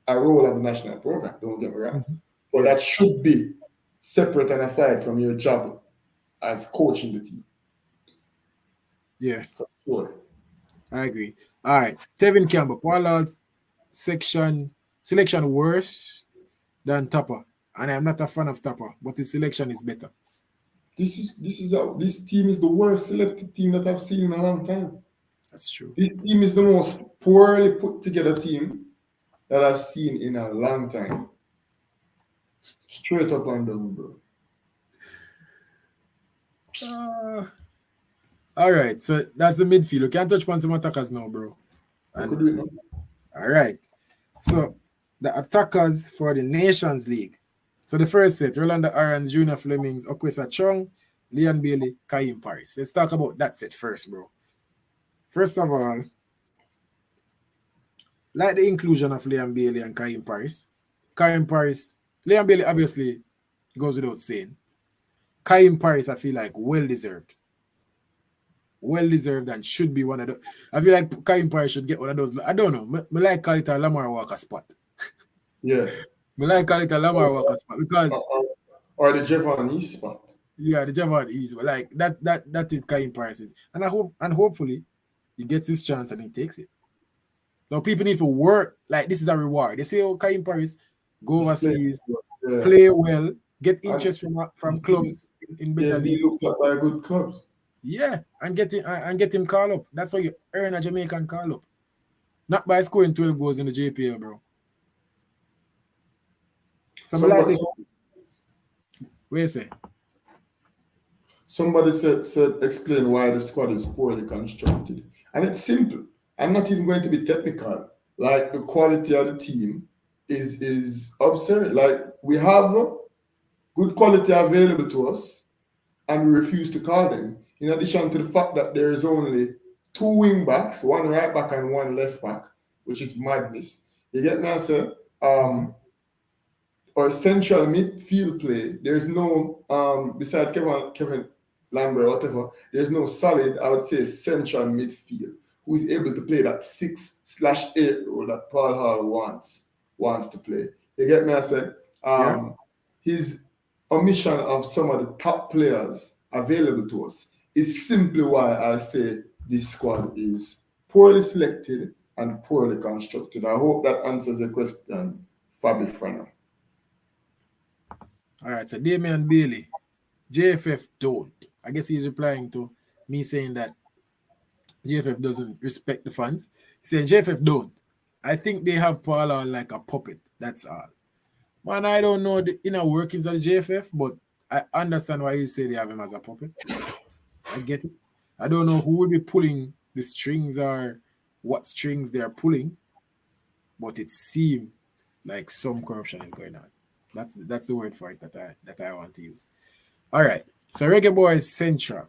B: a role of the national program, don't get me wrong. Mm-hmm. But that should be separate and aside from your job as coaching the team.
A: Yeah.
B: For sure.
A: I agree. All right. Tevin Campbell, Paul Hall's selection worse than Tupper. And I'm not a fan of Tupper, but his selection is better.
B: This team is the worst selected team that I've seen in a long time.
A: That's true.
B: This team is the most poorly put together team that I've seen in a long time. Straight up and down, bro.
A: All right, so that's the midfield. You can't touch upon some attackers now, bro.
B: I could do it now.
A: All right. So the attackers for the Nations League. So the first set, Rolando Arons, Junior Flemings, Okwesa Chong, Leon Bailey, Kaim Paris. Let's talk about that set first, bro. First of all, like the inclusion of Leon Bailey and Kaim Paris. Leon Bailey obviously goes without saying. Kaim Paris, I feel like well-deserved. Well-deserved and should be one of the... I feel like Kaim Paris should get one of those... I don't know. I like call it a Lamar Walker spot.
B: Yeah.
A: I like call it a Lamar Walker spot because...
B: Or the Javon East spot.
A: Yeah, the Javon East. Like, that is Kaim Paris. And hopefully, he gets his chance and he takes it. Now, people need to work. Like, this is a reward. They say, oh, Kaim Paris, go overseas, play well, get interest from clubs in better league.
B: He looked up by good clubs.
A: Yeah, and get him call up. That's how you earn a Jamaican call up. Not by scoring 12 goals in the JPL, bro. What you say?
B: Somebody said explain why the squad is poorly constructed. And it's simple. I'm not even going to be technical. Like, the quality of the team is absurd. Like, we have good quality available to us and we refuse to call them. In addition to the fact that there is only 2 wing backs, 1 right back and 1 left back, which is madness. You get me, I said? Or central midfield play, there's no, besides Kevin Lambert or whatever, there's no solid, I would say, central midfield who is able to play that 6/8 role that Paul Hall wants to play. You get me, I said? His omission of some of the top players available to us is simply why I say this squad is poorly selected and poorly constructed. I hope that answers the question, Fabi Frano.
A: All right, so Damian Bailey, JFF don't. I guess he's replying to me saying that JFF doesn't respect the fans. He's saying JFF don't. I think they have Paul on like a puppet. That's all. Man, I don't know the inner workings of the JFF, but I understand why you say they have him as a puppet. I get it. I don't know who will be pulling the strings or what strings they are pulling, but it seems like some corruption is going on. That's the word for it that I want to use. All right. So Reggae Boyz Central.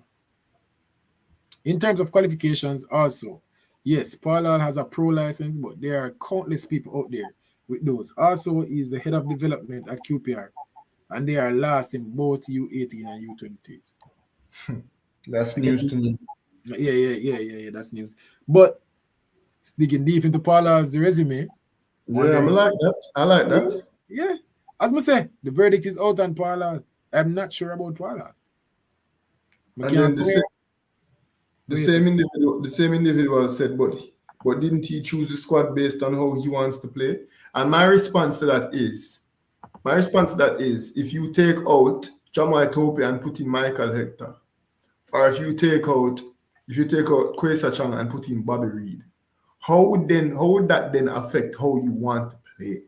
A: In terms of qualifications, also, yes, Paul Hall has a pro license, but there are countless people out there with those. Also, he's the head of development at QPR, and they are last in both U18 and U23s.
B: That's news to me.
A: Yeah, that's news. But digging deep into Paul Hall's resume.
B: Yeah, I like that.
A: Yeah. As I say, the verdict is out on Pollard. I'm not sure about Pollard.
B: And then the same individual said, but didn't he choose the squad based on how he wants to play? And my response to that is, if you take out Jamaica and put in Michael Hector, or if you take out Kwesa Chang and put in Bobby Reed, how would that then affect how you want to play?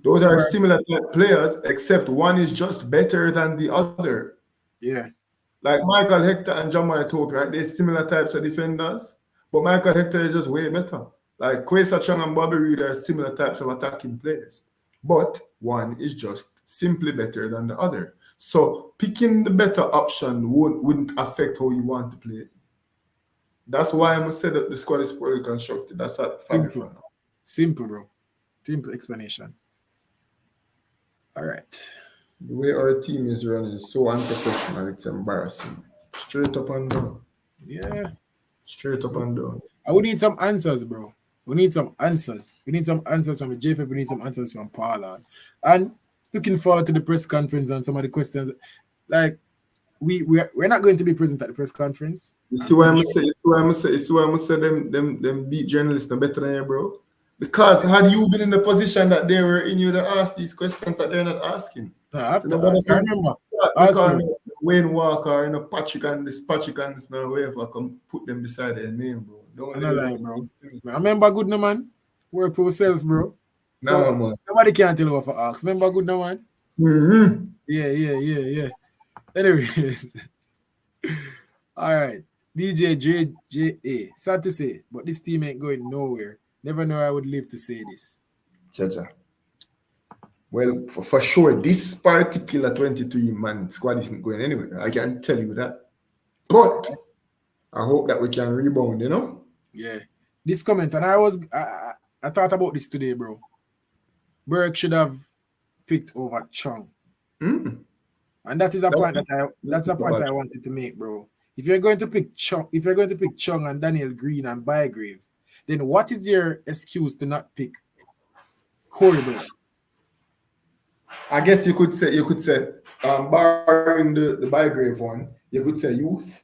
B: Those are similar type players, except one is just better than the other.
A: Yeah.
B: Like Michael Hector and Jamaica, right? They're similar types of defenders, but Michael Hector is just way better. Like Kwesa Chang and Bobby Reed are similar types of attacking players, but one is just simply better than the other. So picking the better option wouldn't affect how you want to play. That's why I must say that the squad is poorly constructed. That's that
A: simple, bro. Simple explanation. All right.
B: The way our team is running is so unprofessional, it's embarrassing. Straight up and down.
A: Yeah.
B: Straight up and down.
A: I would need some answers, bro. We need some answers. We need some answers from the JFF. We need some answers from Pollard. And looking forward to the press conference and some of the questions. Like, we're not going to be present at the press conference.
B: You see why I'm saying them beat journalists are better than you, bro? Because had you been in the position that they were in, you'd have asked these questions that they're not asking.
A: No, I have to ask. I remember.
B: Wayne Walker, Patrick and this now, whoever, come put them beside their name, bro.
A: Don't lie, bro. I remember good no man. Work for yourself, bro. So
B: no, man.
A: Nobody can tell you what for ask. Remember good no man?
B: Mm-hmm.
A: Yeah. Anyways. All right. DJ JJA. Sad to say, but this team ain't going nowhere. Never know I would live to say this.
B: Jaja. Well, for sure, this particular 23-man squad isn't going anywhere. I can tell you that. But I hope that we can rebound,
A: Yeah. This comment, and I thought about this today, bro. Burke should have picked over Chung.
B: Mm.
A: And that is a point I wanted to make, bro. If you're going to pick Chung and Daniel Green and Bygrave, then what is your excuse to not pick Corey Burke?
B: I guess you could say, barring the Bygrave one, you could say youth.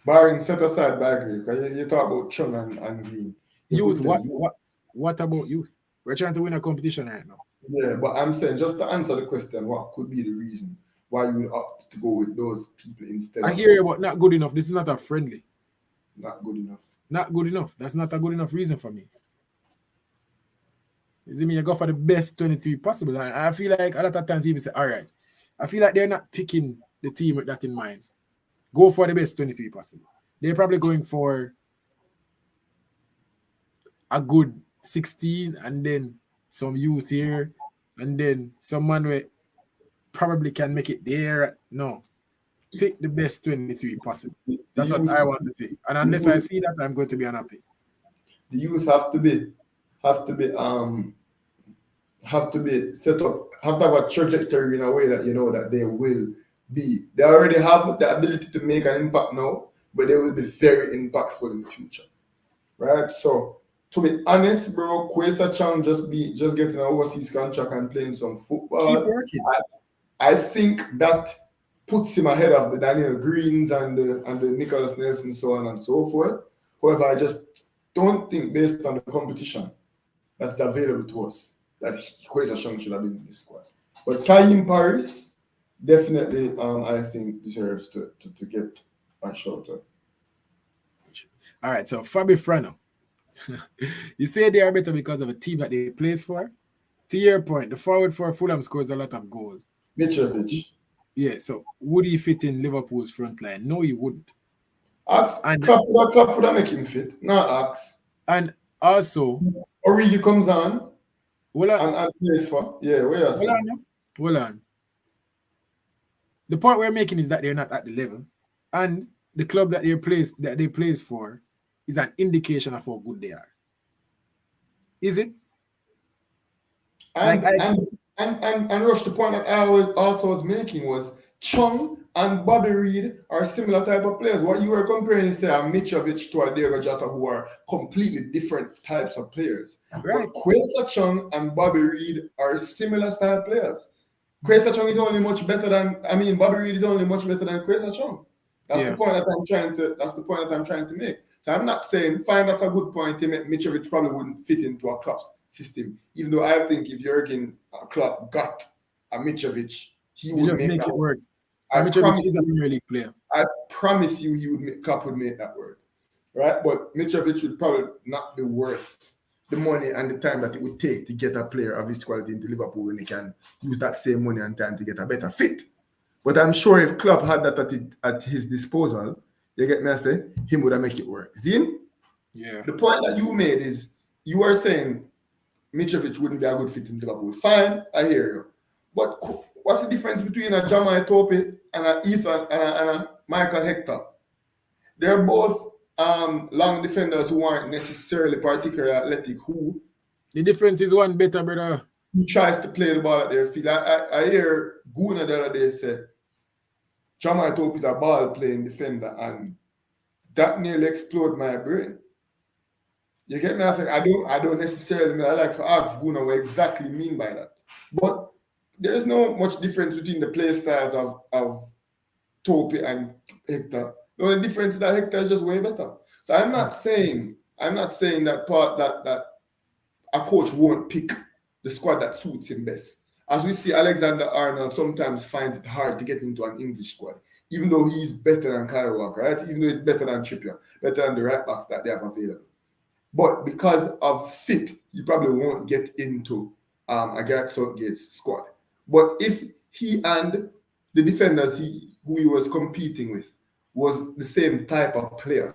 B: Barring set aside Bygrave, because you talk about Chung and Green.
A: Youth, what about youth? We're trying to win a competition right now.
B: Yeah, but I'm saying, just to answer the question, what could be the reason why you would opt to go with those people instead?
A: I hear you, but not good enough. This is not a friendly.
B: Not good enough.
A: Not good enough. That's not a good enough reason for me. You see me, you go for the best 23 possible. And I feel like a lot of times people say, all right, I feel like they're not picking the team with that in mind. Go for the best 23 possible. They're probably going for a good 16 and then some youth here and then someone who probably can make it there. No. Pick the best 23 possible. That's what I want to see. And unless I see that, I'm going to be unhappy.
B: The youth have to be set up, have to have a trajectory in a way that you know that they will be. They already have the ability to make an impact now, but they will be very impactful in the future. Right? So to be honest, bro, Kwesa Chang just getting an overseas contract and playing some football.
A: Keep working.
B: I think that puts him ahead of the Daniel Greens and the Nicholas Nelson, so on and so forth. However, I just don't think, based on the competition that's available to us, that Kwesa Chang should have been in this squad. But Kaim Paris definitely, I think, deserves to get a shout out.
A: All right, so Fabi Frano. You say they are better because of a team that they plays for? To your point, the forward for Fulham scores a lot of goals.
B: Mitrovic.
A: Yeah, so would he fit in Liverpool's front line? No, he wouldn't.
B: Klopp would make him fit, not Axe.
A: And also,
B: Origi comes on and plays for. Yeah,
A: hold on. The point we're making is that they're not at the level, and the club that they plays for is an indication of how good they are. Is it?
B: And Rush, the point that I also was making was Chung and Bobby Reid are similar type of players. What you were comparing is, say, a Mitrovic to a Diego Jota, who are completely different types of players.
A: Right.
B: But Kwesa Chung and Bobby Reid are similar style players. Kwesa Chung is only much better than, Bobby Reid is only much better than Kwesa Chung. That's the point that I'm trying to make. So I'm not saying, fine, that's a good point. Mitrovic probably wouldn't fit into a Klopp's system, even though I think if Jurgen Klopp got a Mitrovic, he would
A: just make it work.
B: Mitrovic
A: is a Premier League player.
B: I promise you, Klopp would make that work, right? But Mitrovic would probably not be worth the money and the time that it would take to get a player of his quality into Liverpool when he can use that same money and time to get a better fit. But I'm sure if Klopp had that at his disposal, you get me, I say, him would have make it work. See?
A: Yeah.
B: The point that you made is, you are saying Mitrovic wouldn't be a good fit in Liverpool. Fine, I hear you. But what's the difference between a Jamai Tope and a Ethan and a Michael Hector? They're both long defenders who aren't necessarily particularly athletic.
A: The difference is one better, brother.
B: Who tries to play the ball at their feet. I hear Guna the other day say, Jamai Tope is a ball-playing defender, and that nearly exploded my brain. You get me? I said, I don't necessarily, I like to ask Guna what exactly mean by that. But there's no much difference between the play styles of Tope and Hector. The only difference is that Hector is just way better. So I'm not saying that a coach won't pick the squad that suits him best. As we see, Alexander-Arnold sometimes finds it hard to get into an English squad, even though he's better than Kyle Walker, right? Even though he's better than Trippier, better than the right backs that they have available. But because of fit, you probably won't get into a Gareth Southgate's squad. But if he and the defenders who he was competing with was the same type of player,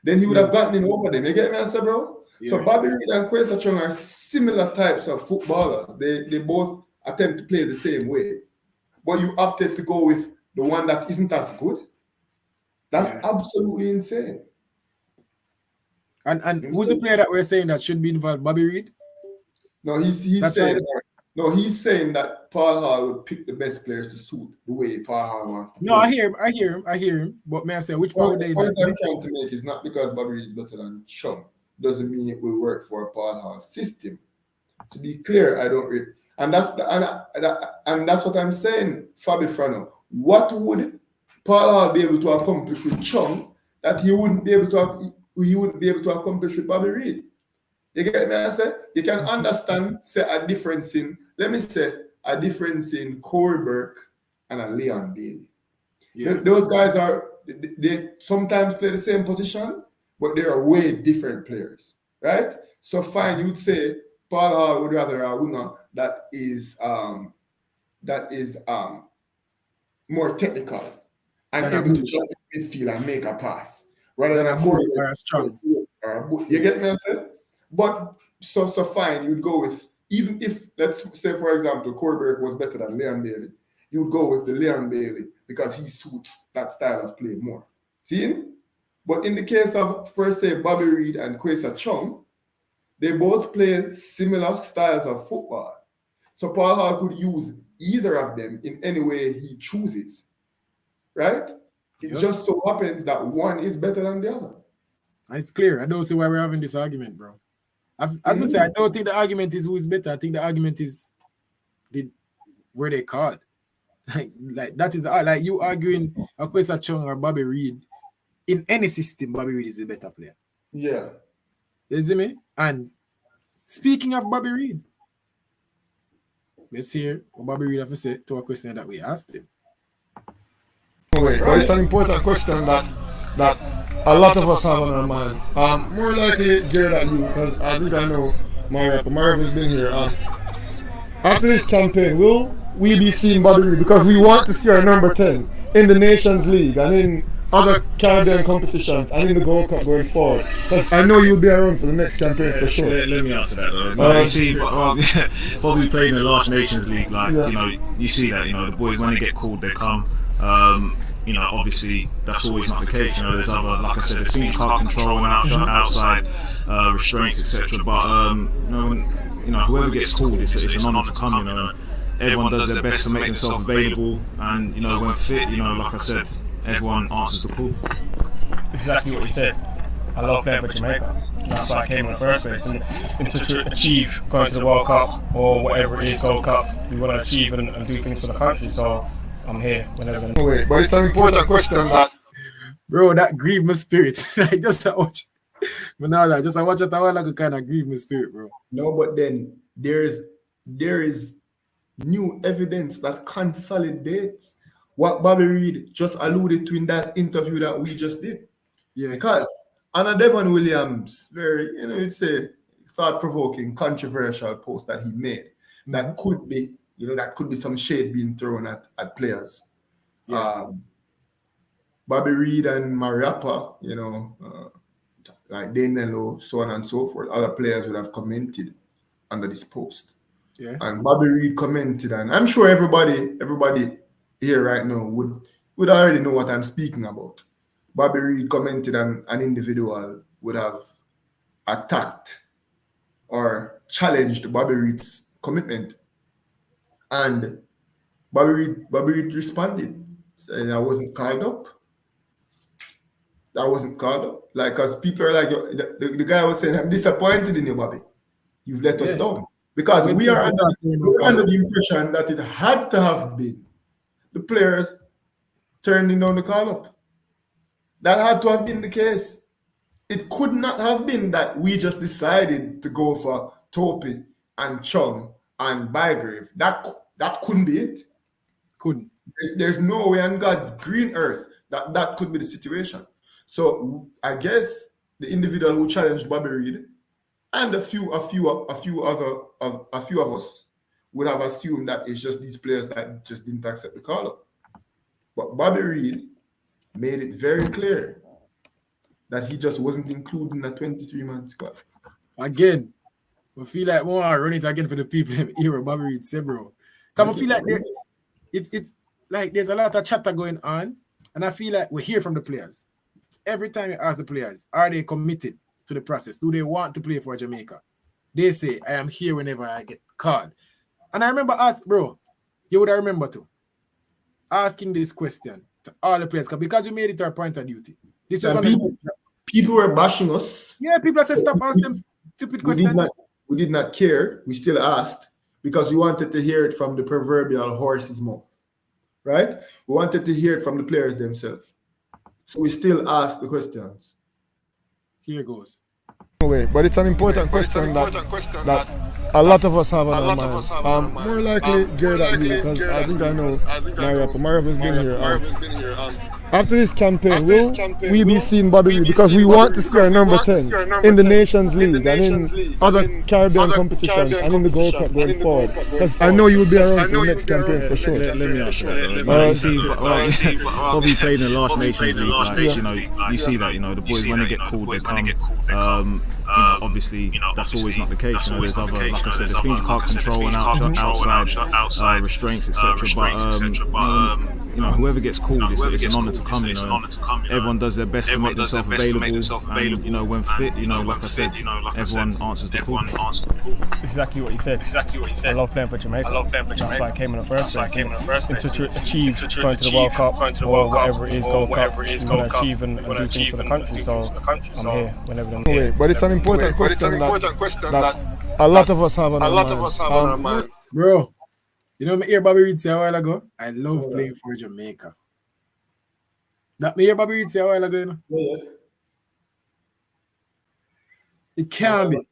B: then he would have gotten in over them. You get me, I say, bro? Yeah. So Bobby Reid and Kwesa Chung are similar types of footballers. They both attempt to play the same way. But you opted to go with the one that isn't as good. That's absolutely insane.
A: And who's the player that we're saying that should be involved? Bobby Reid?
B: No, he's saying that Paul Hall would pick the best players to suit the way Paul Hall wants to play.
A: No, I hear him. But may I say, which part would they do?
B: The point I'm trying to make is not because Bobby Reid is better than Chung doesn't mean it will work for Paul Hall's system. To be clear, I don't really, and that's what I'm saying, Fabi Frano. What would Paul Hall be able to accomplish with Chung that he wouldn't be able to accomplish with Bobby Reid? You get me? I say you can understand a difference in Corey Burke and a Leon Bailey. Yeah. Those guys they sometimes play the same position, but they are way different players, right? So fine, you'd say Paul Hall would rather a winner that is more technical and able to jump in midfield and make a pass rather than a Corey Burke. You get me? I say? But so fine, you'd go with, even if, let's say, for example, Corey Burke was better than Leon Bailey, you would go with the Leon Bailey because he suits that style of play more. See? But in the case of, first say, Bobby Reid and Kwesa Chung, they both play similar styles of football. So Paul Hall could use either of them in any way he chooses. Right? It just so happens that one is better than the other.
A: And it's clear. I don't see why we're having this argument, bro. As I say, I don't think the argument is who is better. I think the argument is where they called. Like that is like you arguing Kwesa Chung or Bobby Reid. In any system, Bobby Reid is a better player.
B: Yeah.
A: You see me? And speaking of Bobby Reid, let's hear what Bobby Reid has to say to a question that we asked him.
D: Well, it's an important question that a lot of us have on our mind. More likely geared at you, because I think I know Mario has been here. After this campaign, will we be seeing Bobby Reid? Because we want to see our number 10 in the Nations League and in other Caribbean competitions and in the Gold Cup going forward. Because I know you'll be around for the next campaign for sure.
E: Let me answer that though. You see, Bobby played in the last Nations League. You see that. The boys, when they get called, they come. Obviously that's always not the case. There's other, like I said, there's things you can't control and outside restraints, etc. But whoever gets called, it's an honour to come. everyone does their best to make themselves available, and when fit, like I said, everyone answers the call.
C: Exactly what you said. I love playing for Jamaica. That's why I came in the first place. And to achieve going to the World Cup or whatever it is, Gold Cup, we want to achieve and do things for the country. So I'm here whenever.
D: Wait, but it's an important question that.
A: Bro, that grieved my spirit. Like, just to watch. But now, like, just I watch it a while ago, kind of grieve my spirit, bro.
B: No, but then there is new evidence that consolidates what Bobby Reid just alluded to in that interview that we just did.
A: Yeah.
B: Because Anna Devon Williams, very, it's a thought-provoking, controversial post that he made that could be, that could be some shade being thrown at players.
A: Yeah.
B: Bobby Reid and Mariappa, like Danilo, so on and so forth, other players would have commented under this post.
A: Yeah.
B: And Bobby Reid commented, and I'm sure everybody here right now would already know what I'm speaking about. Bobby Reid commented, and an individual would have attacked or challenged Bobby Reid's commitment. And Bobby Reid responded, saying, I wasn't called up. Like, because people are like, the guy was saying, I'm disappointed in you, Bobby. You've let us down. Because we are under the impression that it had to have been the players turning down the call-up. That had to have been the case. It could not have been that we just decided to go for Topi and Chung and Bygrave. That couldn't be it.
A: Couldn't.
B: There's no way on God's green earth that could be the situation. So I guess the individual who challenged Bobby Reid and a few of us would have assumed that it's just these players that just didn't accept the call-up. But Bobby Reid made it very clear that he just wasn't included in the 23-man squad.
A: Again, I feel like more I run it again for the people in the era Bobby Reid said, bro. Because I feel like it's like there's a lot of chatter going on, and I feel like we hear from the players. Every time you ask the players, are they committed to the process? Do they want to play for Jamaica? They say, I am here whenever I get called. And I remember bro, you would have remembered too, asking this question to all the players, because we made it our point of duty. This was
B: people were bashing us.
A: Yeah, people said stop asking them stupid questions.
B: We did not care. We still asked because we wanted to hear it from the proverbial horse's mouth, right? We wanted to hear it from the players themselves. So we still ask the questions.
A: Here goes.
D: But it's an important question that a lot of us have on our mind. More likely, Gerard, because I think I know Mariappa has been here. After this campaign, will we be seeing Bobby Reid? Because we want to stay number 10 in the Nations League and in other Caribbean competitions and in the Gold Cup going forward. Because I know you will be around for the next campaign for sure.
E: Let me ask you. Bobby played in the last Nations League. You see that. The boys when they get called, they come. Obviously, that's always not the case. There's other, like I said, there's things you can't control and outside restraints, etc. But whoever gets called, it's an honour to come. Everyone does their best to make themselves available, and when fit, like I said, everyone answers the call.
C: Exactly what you said. I love playing for Jamaica. That's why I came in the first place. And to achieve going to the World Cup or whatever it is, Gold Cup, we want to achieve and do things for the country. So I'm here whenever they're
D: But it's an important question that a lot of us have on our mind.
A: Bro, you know me hear Bobby Reid say a while ago, I love playing for Jamaica. That me hear Bobby Reid say a while ago,
B: Yeah.
A: It can't be.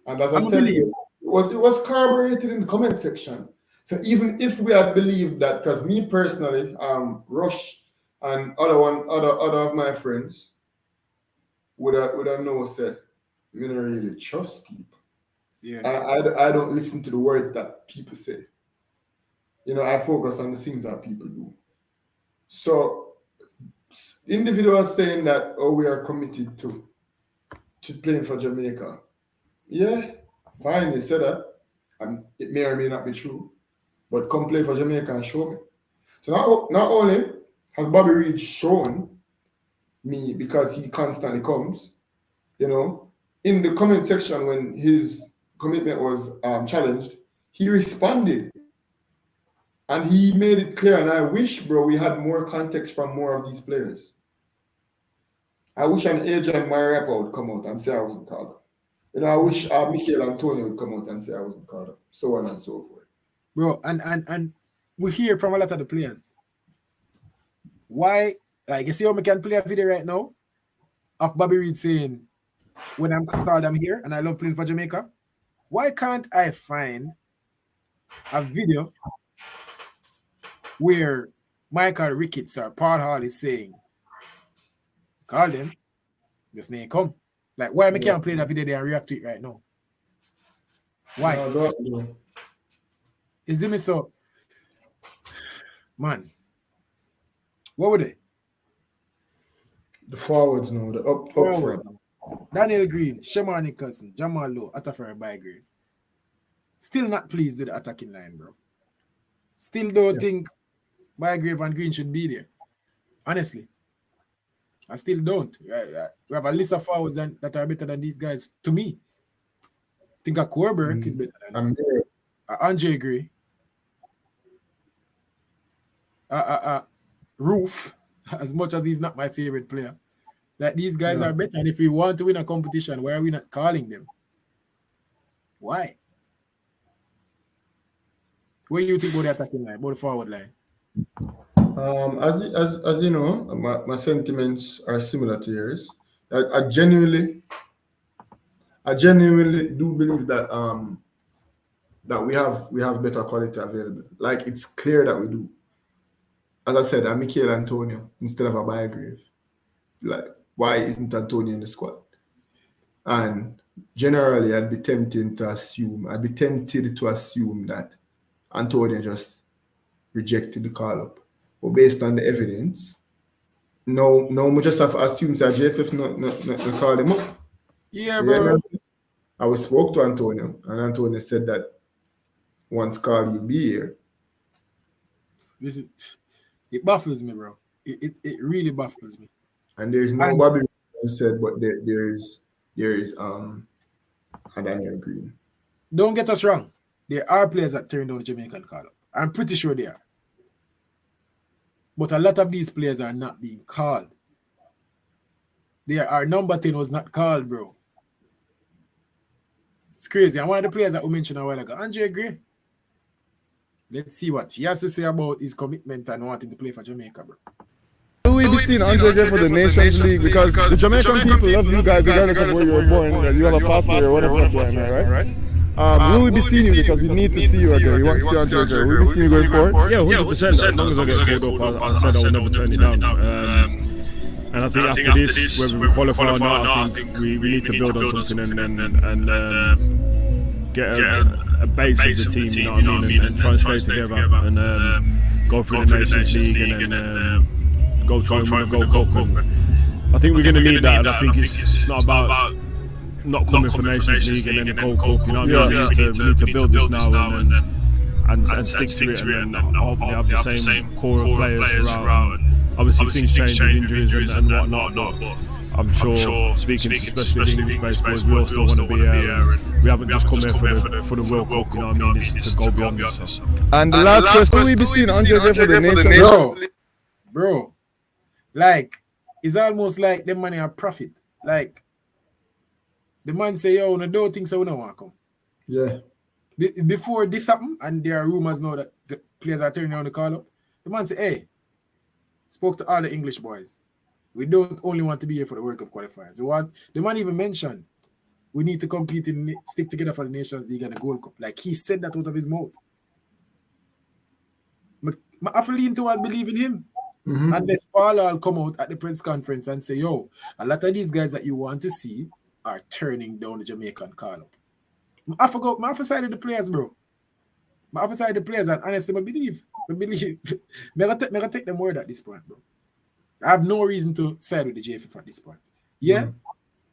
B: And as I said, it was corroborated in the comment section. So even if we had believed that, because me personally, Rush and other of my friends would have known, said, I don't really trust people.
A: Yeah.
B: I don't listen to the words that people say. I focus on the things that people do. So individuals saying that, we are committed to playing for Jamaica. Yeah, fine, they said that. And it may or may not be true. But come play for Jamaica and show me. So not only has Bobby Reid shown me, because he constantly comes, in the comment section when his commitment was challenged, he responded. And he made it clear, and I wish, bro, we had more context from more of these players. I wish an agent, my rapper, would come out and say I wasn't called up. You know, I wish Michael Antonio would come out and say I wasn't called up, so on and so forth.
A: Bro, and we hear from a lot of the players. Why, like, you see how we can play a video right now of Bobby Reed saying, when I'm called, I'm here, and I love playing for Jamaica. Why can't I find a video where Michael Ricketts or Paul Hall is saying, call them, just name come. Like, why I can't play that video there and react to it right now? Why?
B: No.
A: Is it me so? Man, what were they?
B: The forwards now, the up front.
A: Daniel Green, Shemar Nicholson, Jamal Lowe, Atafari Bygrave. Still not pleased with the attacking line, bro. Still don't think Bygrave and Green should be there. Honestly. I still don't. We have a list of forwards that are better than these guys, to me. I think a Corberg is better than Andre Gray. Roof, as much as he's not my favorite player. Like, these guys are better. And if we want to win a competition, why are we not calling them? Why? What do you think about the attacking line, about the forward line?
B: As you know, my sentiments are similar to yours. I genuinely do believe that that we have better quality available. Like, it's clear that we do. As I said, I'm Michael Antonio instead of a Bygrave. Like, why isn't Antonio in the squad? And generally, I'd be tempted to assume that Antonio just rejected the call up. But based on the evidence, no, we just have to assume that JFF not call him up.
A: Yeah, bro.
B: I spoke to Antonio, and Antonio said that once called, he'll be here.
A: It baffles me, bro. It really baffles me.
B: And there's no Bobby who said, but there is a Daniel Green.
A: Don't get us wrong. There are players that turn down the Jamaican call up. I'm pretty sure they are. But a lot of these players are not being called. Our number 10 was not called, bro. It's crazy. And one of the players that we mentioned a while ago, Andre Gray. Let's see what he has to say about his commitment and wanting to play for Jamaica, bro.
D: Will we be seeing Andre Gray for the Nations League? Because the Jamaican people love you guys regardless of where you were born, that you have a passport or whatever that's right? Will we be seeing you, because we need to see you again? We want to see Andre Gray. Will we be seeing you going forward?
C: Yeah, 100%. As long as I get called up, I said I would never turn it down. And I think after this, whether we qualify or not, I think we need to build on something and get a base of the team, you know what I mean, and try and stay together and go through the Nations League and then go try and win a Gold Cup. I think we're going to need that, and I think it's not about not coming for Nations League and then the Gold Cup, you know what I mean? We need to build this now and stick to it, and then hopefully have the same core of players throughout. Obviously things change with injuries and whatnot, but I'm sure, speaking to especially the English-based boys, we all still want to be here. We haven't just come here for the World Cup, you know what I mean? It's to go beyond this.
D: And the last question, will we be seeing Andre Gray for the Nations?
A: Bro, like, it's almost like them money are profit. Like, the man say, yo, no, don't think so, we don't want to come.
B: Yeah.
A: Before this happened, and there are rumors now that players are turning around the call up, the man say, hey, spoke to all the English boys. We don't only want to be here for the World Cup qualifiers. The man even mentioned we need to compete and stick together for the Nations League and the Gold Cup. Like, he said that out of his mouth. I have to lean towards believing him. Mm-hmm. Unless Paul will come out at the press conference and say, yo, a lot of these guys that you want to see are turning down the Jamaican call-up. I forgot, I side of the players, bro. I side the players, and honestly, I believe. I take them word at this point, bro. I have no reason to side with the JFF at this point. Yeah?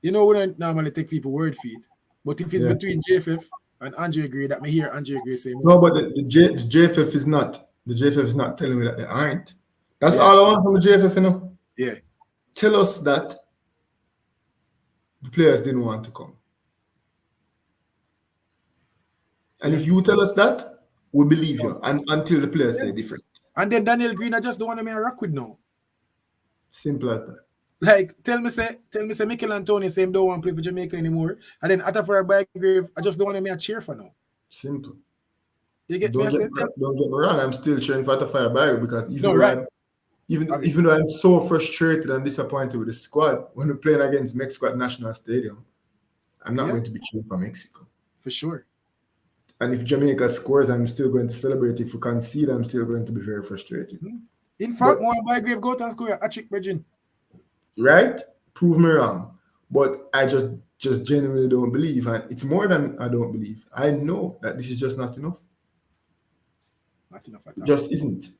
A: You know, we don't normally take people word for it. But if it's between JFF and Andre Gray, that may hear Andre Gray say more.
B: No, but the JFF is not. The JFF is not telling me that they aren't. That's all I want from the JFF, you know?
A: Yeah.
B: Tell us that the players didn't want to come. And if you tell us that, we believe you, and until the players say different.
A: And then Daniel Green, I just don't want to make a rock with now.
B: Simple as that.
A: Like, tell me say Mikel Antonio say him don't want to play for Jamaica anymore. And then after for a Bygrave, I just don't want to make a cheer for now.
B: Simple.
A: You get me?
B: Don't get me wrong. I'm still cheering for Atafaya Barry because even though I'm so frustrated and disappointed with the squad when we're playing against Mexico at National Stadium, I'm not going to be cheering for Mexico.
A: For sure.
B: And if Jamaica scores, I'm still going to celebrate. If we concede, I'm still going to be very frustrated.
A: In fact, more Bygrave go and score a trick, Virgin.
B: Right? Prove me wrong. But I just genuinely don't believe. And it's more than I don't believe. I know that this is just not enough.
A: Not enough at all.
B: Just isn't.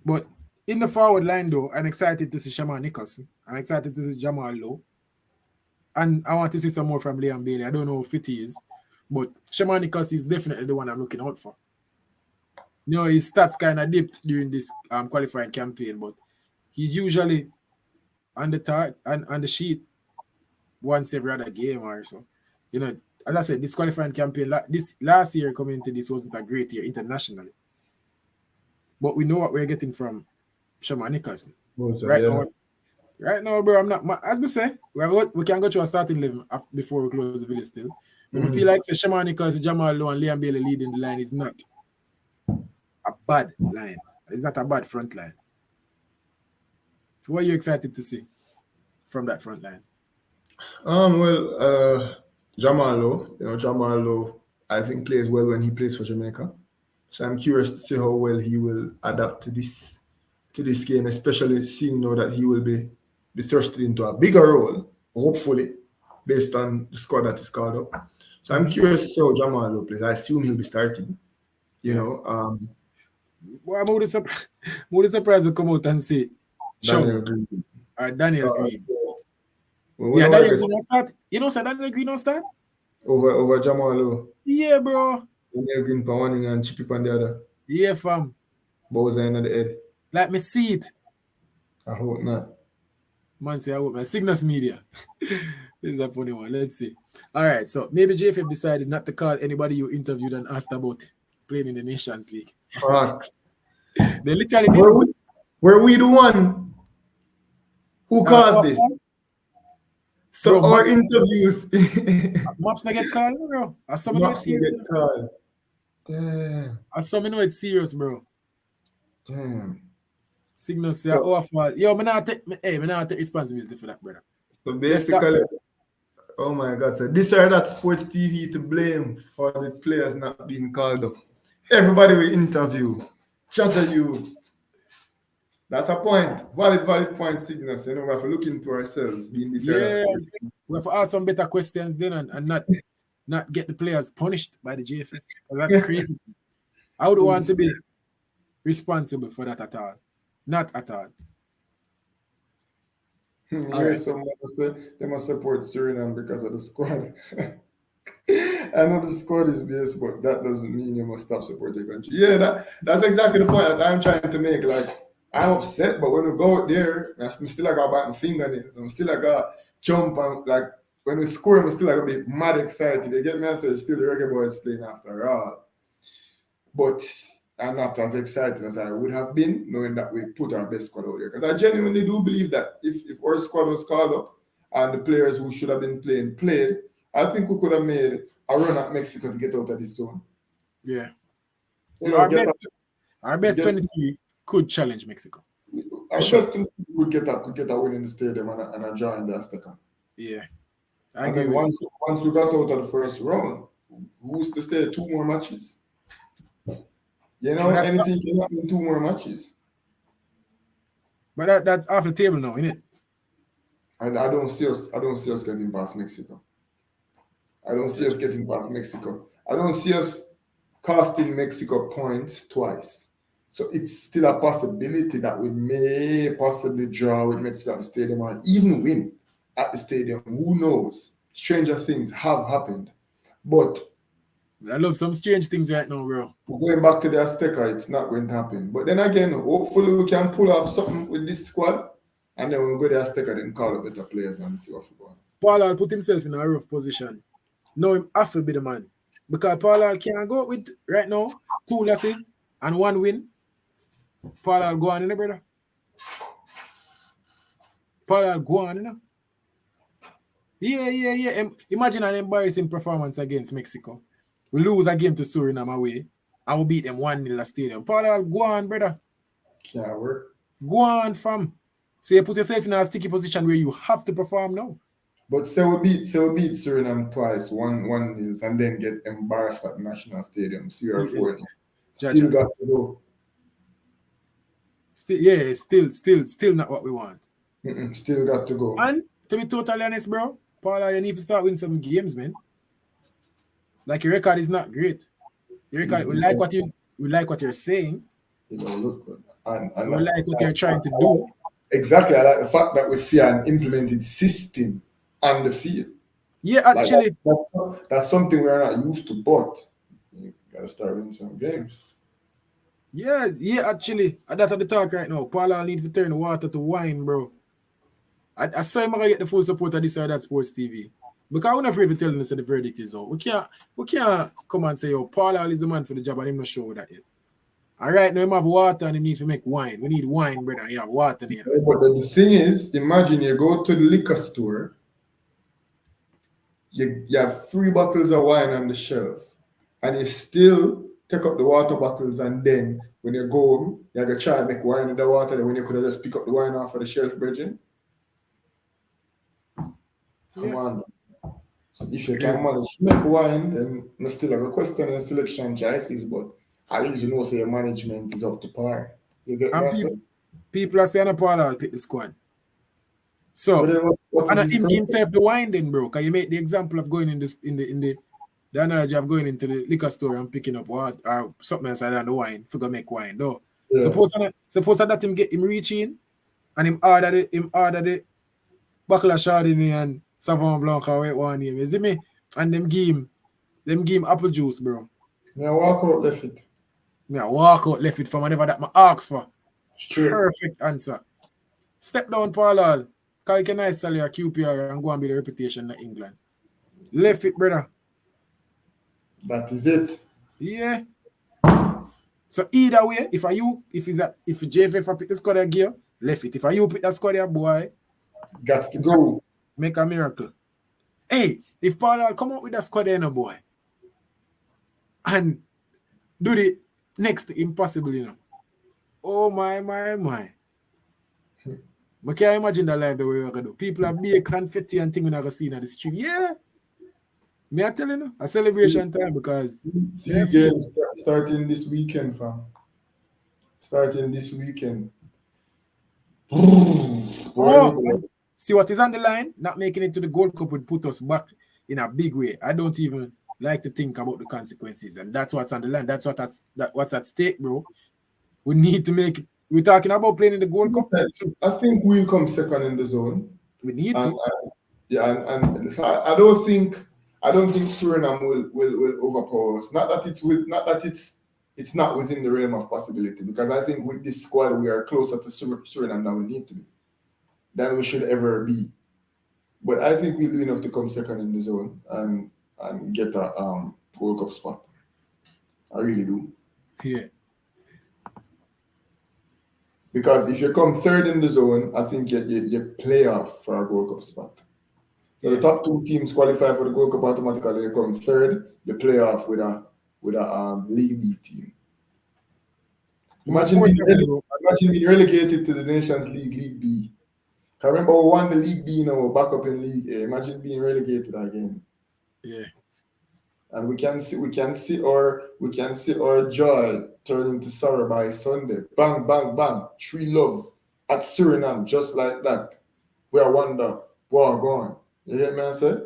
A: But in the forward line, though, I'm excited to see Shaman Nicholson. I'm excited to see Jamal Lowe. And I want to see some more from Liam Bailey. I don't know how fit he is. But Shaman Nicholson is definitely the one I'm looking out for. You know, his stats kind of dipped during this qualifying campaign, but he's usually on the sheet once every other game or so. You know, as I said, this qualifying campaign, this last year coming into this wasn't a great year internationally. But we know what we're getting from Shaman Nicholson. Right now, bro, I'm not. As we say, we can go to a starting 11 before we close the video still. But we feel like Shaman Nicholson, Jamal Lowe, and Liam Bailey leading the line is not a bad line. It's not a bad front line. So what are you excited to see from that front line?
B: Jamal Lowe, I think plays well when he plays for Jamaica. So I'm curious to see how well he will adapt to this game, especially seeing now that he will be thrusted into a bigger role, hopefully, based on the squad that is called up. So I'm curious to see how Jamal Lowe plays. I assume he'll be starting. Well,
A: I'm more surprised to come out and say
B: Daniel Green.
A: Daniel Green. Daniel Green will start. You know, Daniel Green will start?
B: Over Jamal Lowe.
A: Yeah, bro.
B: Daniel Green for one and Chippy on the other.
A: Yeah, fam.
B: Boyz in the head.
A: Let me see it.
B: I hope not.
A: Man, say I hope not. Cygnus Media. This is a funny one. Let's see. All right, so maybe JFF decided not to call anybody you interviewed and asked about playing in the Nations League.
B: Facts.
A: They literally did.
B: Were we the one who caused this? So bro, our interviews.
A: Maps not get called, bro. I saw me know it's serious. Damn. I saw me know it's serious, bro.
B: Damn.
A: Signal say, yo, me not take responsibility for that, brother.
B: So basically, oh my God, so this or that sports TV to blame for the players not being called up. Everybody we interview, chatter you. That's a point. Valid point, Signals. You know, we have to look into ourselves being this.
A: Yeah, we have to ask some better questions then and not get the players punished by the JFF. That's crazy. I would want to be responsible for that at all. Not at all.
B: Right. Someone they must support Suriname because of the squad. I know the squad is based, but that doesn't mean you must stop supporting your country. Yeah, that's exactly the point that I'm trying to make. Like, I'm upset, but when we go out there, I'm still like about my fingernails. I'm still like a jump and like when we score, I'm still like a bit mad excited. They get me and say it's still the Reggae Boyz playing after all. But I'm not as excited as I would have been knowing that we put our best squad out there. Because I genuinely do believe that if our squad was called up and the players who should have been playing played, I think we could have made a run at Mexico to get out of this zone.
A: Yeah. Our best 23 could challenge Mexico.
B: Our best 23 could get a win in the stadium and a draw in the Azteca.
A: Yeah.
B: I agree. Once we got out of the first round, who's to say 2 more matches? You know, anything can happen in 2 more matches.
A: But that's off the table now, isn't it?
B: And I don't see us getting past Mexico. I don't see us costing Mexico points twice. So it's still a possibility that we may possibly draw with Mexico at the stadium or even win at the stadium. Who knows? Stranger things have happened. But
A: I love some strange things right now, bro.
B: Going back to the Azteca, it's not going to happen. But then again, hopefully we can pull off something with this squad. And then when we go to the Azteca, then call up better players and see what we want.
A: Paul put himself in a rough position. Now him have to be the man Because Paul can't go with right now 2 losses and 1 win. Paul go on, you know, brother. Paul go on, you know. Yeah. Imagine an embarrassing performance against Mexico. We lose a game to Suriname away and we beat them 1-0 in the stadium. Paul, go on, brother.
B: Can't work.
A: Go on, fam. So you put yourself in a sticky position where you have to perform now.
B: But say we beat Suriname twice, 1-0, and then get embarrassed at National Stadium, 0-4. Still got to go.
A: Still not what we want.
B: Still got to go.
A: And to be totally honest, bro, Paul, you need to start winning some games, man. Like your record is not great. Your record, we like what you're saying.
B: You don't look good. And
A: we like what you're trying to do.
B: Exactly. I like the fact that we see an implemented system on the field.
A: Yeah, actually.
B: Like that's something we're not used to, but you gotta start winning some games.
A: Yeah, actually. That's the talk right now. Paul, I need to turn the water to wine, bro. I saw him gonna get the full support of this or that sports TV. Because I'm not afraid to tell them that the verdict is out. We can't come and say, yo, Paul is the man for the job and him not show that yet. All right, now him have water and he need to make wine. We need wine, brother. You have water there.
B: But the thing is, imagine you go to the liquor store, you have 3 bottles of wine on the shelf, and you still take up the water bottles, and then when you go home, you're going to try and make wine with the water, then when you could have just pick up the wine off of the shelf, Virgin. Come on. So if you can manage to make wine, then you still have a question and selection choices, but at least you know, say your management is up to par. You get
A: and people are saying, Paul, I'll pick the squad. So, and himself the wine then, bro, because you make the example of going the analogy of going into the liquor store and picking up what or something inside on the wine, for go make wine, though. Yeah. Suppose that him reach in and him order the buckle of Chardonnay and Sauvignon Blanc or what name, you see me? And them give him apple juice, bro.
B: Me walk out left it.
A: Me walk out left it from whatever that I ask for.
B: Straight.
A: Perfect answer. Step down, Paul. Because you can nice sell your QPR and go and build a reputation in England. Left it, brother.
B: That is it.
A: Yeah. So either way, if JFF pick the squad of gear, left it. If you pick that squad of boy,
B: got to go.
A: Make a miracle. Hey, if Paul come up with that squad there, no boy, and do the next impossible, you know. Oh my. I can't imagine the life that we're going to do. People are being confetti and things we're not going to see in the street. Yeah. Me I telling you, a celebration time because...
B: Games starting this weekend, fam. Starting this weekend.
A: See what is on the line? Not making it to the Gold Cup would put us back in a big way. I don't even like to think about the consequences. And that's what's on the line. That's what's at stake, bro. We need to make it. We're talking about playing in the Gold Cup.
B: I think we'll come second in the zone.
A: We need to.
B: And so I don't think Suriname will overpower us. Not that it's not within the realm of possibility, because I think with this squad we are closer to Suriname than we need to be, than we should ever be. But I think we'll do enough to come second in the zone and get a Gold Cup spot. I really do.
A: Yeah.
B: Because if you come third in the zone, I think you play off for a Gold Cup spot. So the top 2 teams qualify for the Gold Cup automatically. You come third, you play off with a League B team. Imagine being relegated to the Nations League B. I remember we won the League B, now we're back up in League A. Imagine being relegated again.
A: Yeah.
B: And we can see our joy turn into sorrow by Sunday. Bang, bang, bang. 3-0 at Suriname, just like that. We are wonder, war gone. You hear me I say?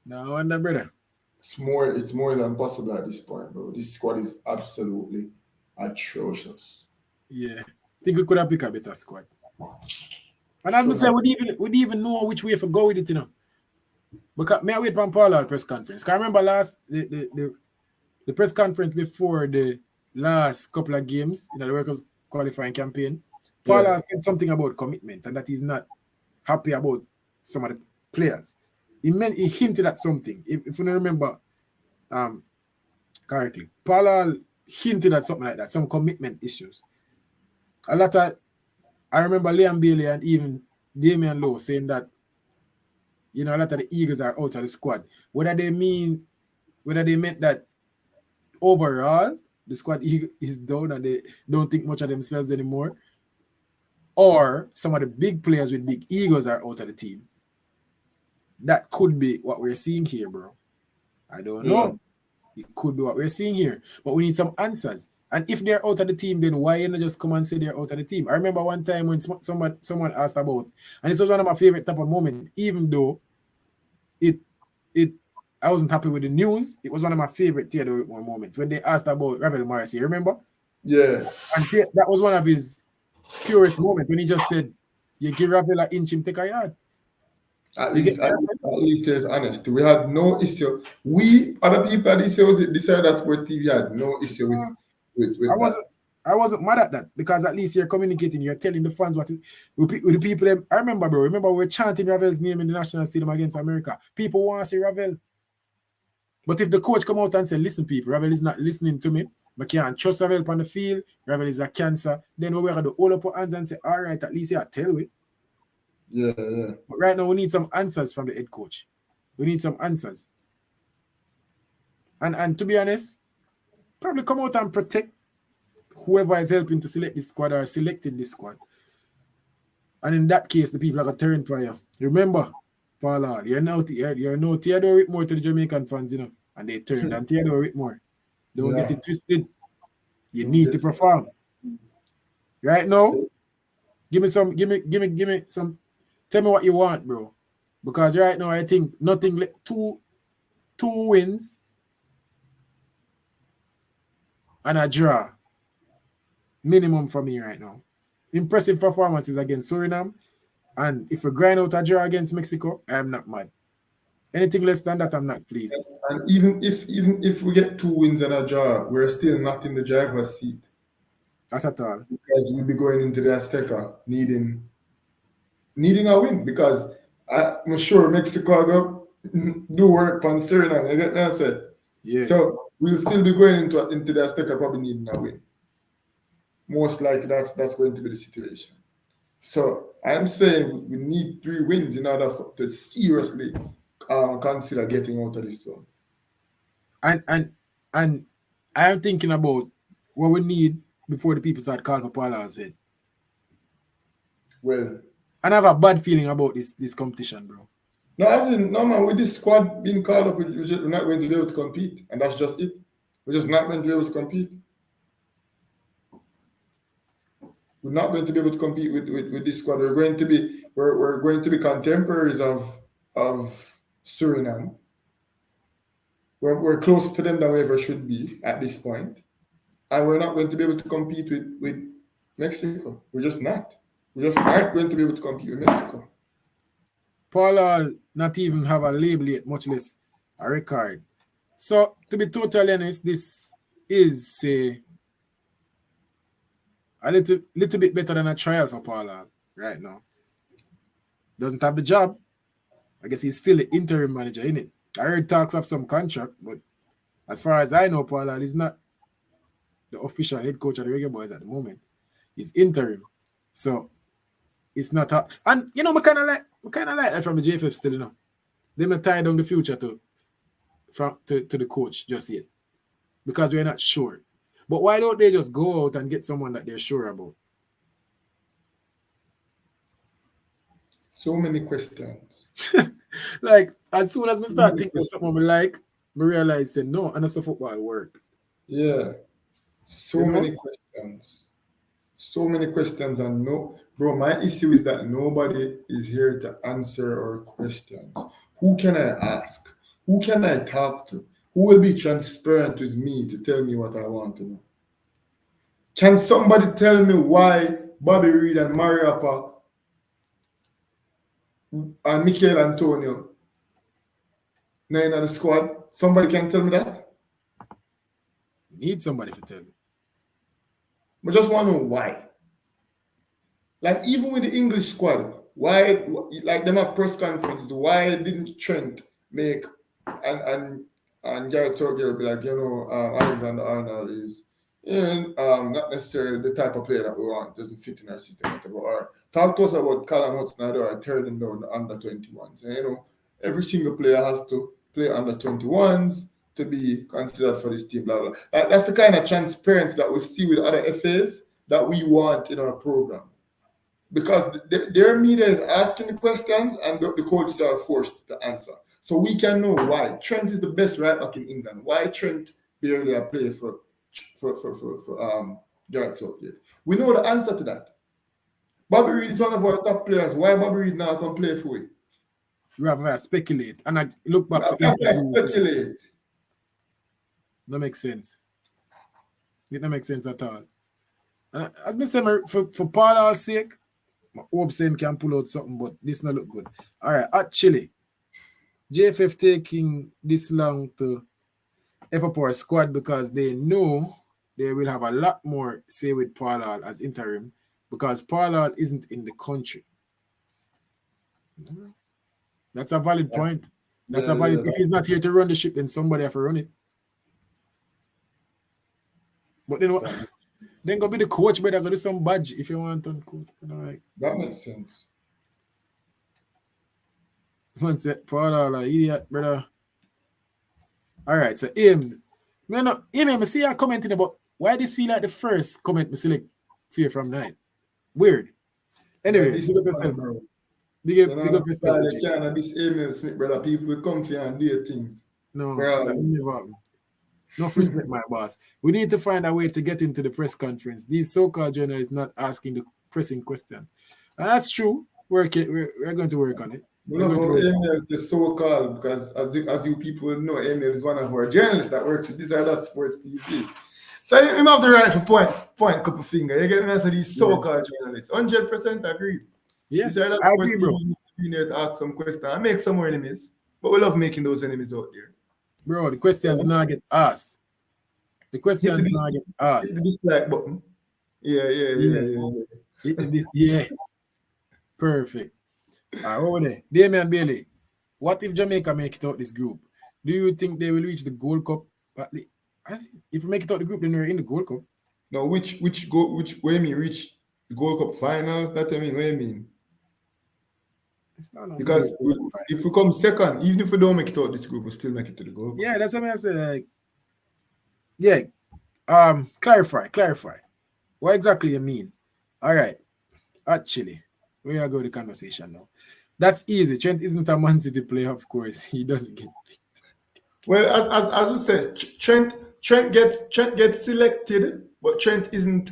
A: No wonder, brother.
B: It's more than possible at this point, bro. This squad is absolutely atrocious.
A: Yeah. I think we could have picked a better squad. And as I say, we even know which way to go with it, you know. Because may I wait for Paul press conference? Because I remember the press conference before the last couple of games in the World Cup qualifying campaign. Paul said something about commitment and that he's not happy about some of the players. He hinted at something. If you don't remember, correctly. Paula hinted at something like that, some commitment issues. A lot of, I remember Liam Bailey and even Damian Lowe saying that, you know, a lot of the Eagles are out of the squad. Whether they meant that overall the squad is down and they don't think much of themselves anymore, or some of the big players with big egos are out of the team. That could be what we're seeing here, bro. I don't know. It could be what we're seeing here, but we need some answers. And if they're out of the team, then why not just come and say they're out of the team? I remember one time when someone asked about, and this was one of my favorite type of moments, even though I wasn't happy with the news. It was one of my favorite Theodore Whitmore moments when they asked about Ravel Morrissey. Remember?
B: Yeah.
A: And that was one of his purest moments when he just said, "You give Ravel an inch, him take a yard."
B: At least there's honesty. We had no issue. We, other people at this decided that Sports TV had no issue with that.
A: I wasn't mad at that because at least you're communicating, you're telling the fans with the people. I remember, bro. Remember, we were chanting Ravel's name in the national stadium against America. People want to see Ravel. But if the coach come out and say, listen, people, Ravel is not listening to me, I can't trust Ravel on the field, Ravel is a cancer, then we're going to all up our hands and say, all right, at least tell me.
B: Yeah.
A: But right now, we need some answers from the head coach. We need some answers. And to be honest, probably come out and protect whoever is helping to select this squad or selected this squad. And in that case, the people are going to turn for you. Remember, Paula, you're no Theodore Whitmore to the Jamaican fans, you know, and they turned on Theodore Whitmore. Don't get it twisted. You need to perform. Right now, give me some. Tell me what you want, bro. Because right now, I think nothing. Two wins and a draw. Minimum for me right now. Impressive performances against Suriname. And if we grind out a draw against Mexico, I am not mad. Anything less than that, I'm not pleased.
B: And even if we get 2 wins and a draw, we're still not in the driver's seat.
A: Not at all.
B: Because we'll be going into the Azteca needing a win. Because I'm sure Mexico will do work on Suriname. You get what I said?
A: Yeah.
B: So we'll still be going into the Azteca probably needing a win. Most likely that's going to be the situation. So I'm saying we need 3 wins in order to seriously consider getting out of this zone.
A: And I'm thinking about what we need before the people start calling for Paula's head.
B: Well,
A: and I have a bad feeling about this competition, bro.
B: No, man, with this squad being called up, we're not going to be able to compete. And that's just it. We're just not going to be able to compete. We're not going to be able to compete with this squad. We're going to be contemporaries of Suriname. We're closer to them than we ever should be at this point. And we're not going to be able to compete with Mexico. We're just not. We just aren't going to be able to compete with Mexico.
A: Paula not even have a label yet, much less a record. So, to be totally honest, this is a little bit better than a trial for Paula right now. Doesn't have the job. I guess he's still the interim manager, innit? I heard talks of some contract, but as far as I know, Paula is not the official head coach of the Reggae Boyz at the moment. He's interim. So, it's not and you know, I kind of like that from the JFF still, you know. They're not tie down the future to the coach just yet. Because we're not sure. But why don't they just go out and get someone that they're sure about?
B: So many questions.
A: Like, as soon as I start thinking of something I like, I realize say no, and that's a football work.
B: Yeah. So many questions. So many questions, and no, bro, my issue is that nobody is here to answer our questions. Who can I ask? Who can I talk to? Who will be transparent with me to tell me what I want to know? Can somebody tell me why Bobby Reed and Mariappa and Mikel Antonio not in the squad? Somebody can tell me that?
A: Need somebody to tell you.
B: I just want to know why. Like, even with the English squad, why, like, them have press conferences, why didn't Trent make and And Garrett Southgate will be like, Alexander Arnold is not necessarily the type of player that we want, doesn't fit in our system, whatever. Or talk to us about Callum Hudson-Odoi turning down the under 21s. And, every single player has to play under 21s to be considered for this team, blah, blah. That's the kind of transparency that we see with other FAs that we want in our program. Because their media is asking the questions and the coaches are forced to answer. So we can know why. Trent is the best right back in England. Why Trent barely a play for Garrett Southgate? We know the answer to that. Bobby Reid is one of our top players. Why Bobby Reid now can play for you?
A: Rather speculate. And I look back for
B: speculate.
A: No makes sense. It don't make sense at all. And as I say, for Paul's sake, I hope Sam can pull out something, but this not look good. All right, actually, JFF taking this long to F up our squad because they know they will have a lot more say with Paul as interim because Paul isn't in the country. That's a valid point. That's a valid. If he's not here to run the ship, then somebody have to run it. But then what? Then go be the coach, but go do some badge if you want to coach.
B: That makes sense.
A: One set, Paul, idiot, brother. All right, so Ames. I see you commenting about why this feel like the first comment we select fear from 9. Weird. Anyway, big up yourself, bro. Big up yourself.
B: This email, Smith, brother. People will come here and do things.
A: No, no respect, my boss. We need to find a way to get into the press conference. These so-called journalists not asking the pressing question. And that's true. We're going to work on it.
B: Emil is the so-called because as you people know, Emil is one of our journalists that works with This or That Sports TV. So you have the right to point couple finger. You get me? So these so-called journalists, 100% agree.
A: Yeah,
B: I agree, bro. You need to ask some questions and make some more enemies, but we love making those enemies out there.
A: Bro, the questions now get asked. The questions now get asked.
B: Hit the dislike button.
A: Yeah. Perfect. All right, over there. Damian Bailey, what if Jamaica make it out this group? Do you think they will reach the Gold Cup? If we make it out the group, then we're in the Gold Cup.
B: No, which way you mean reach the Gold Cup finals? That I mean, what you mean?
A: It's not
B: because if we come second, even if we don't make it out this group, we still make it to the Gold Cup.
A: Yeah, that's what I say. Clarify. What exactly you mean? All right. Actually, where I go the conversation now? That's easy. Trent isn't a Man City player, of course. He doesn't get picked.
B: Well, as I said, Trent gets selected, but Trent isn't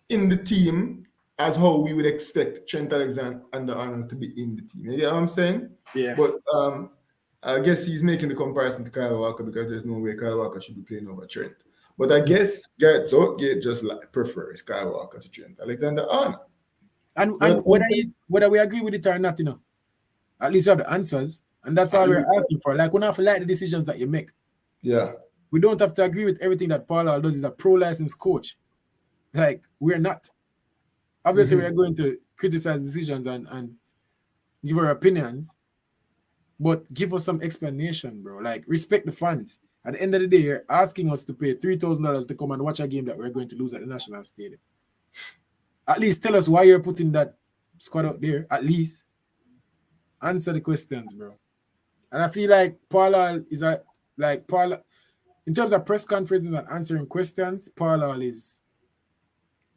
B: in the team as how we would expect Trent Alexander-Arnold to be in the team. You know what I'm saying?
A: Yeah.
B: But I guess he's making the comparison to Kyle Walker because there's no way Kyle Walker should be playing over Trent. But I guess Garrett Southgate just prefers Kyle Walker to Trent Alexander-Arnold.
A: And whether we agree with it or not, at least you have the answers. And that's all we're asking for. Like, we don't have to like the decisions that you make.
B: Yeah.
A: We don't have to agree with everything that Paul does. He's a pro-licensed coach. Like, we're not. Obviously, we're going to criticize decisions and give our opinions, but give us some explanation, bro. Like, respect the fans. At the end of the day, you're asking us to pay $3,000 to come and watch a game that we're going to lose at the National Stadium. At least tell us why you're putting that squad out there. At least answer the questions, bro. And I feel like Paul, in terms of press conferences and answering questions, Paul is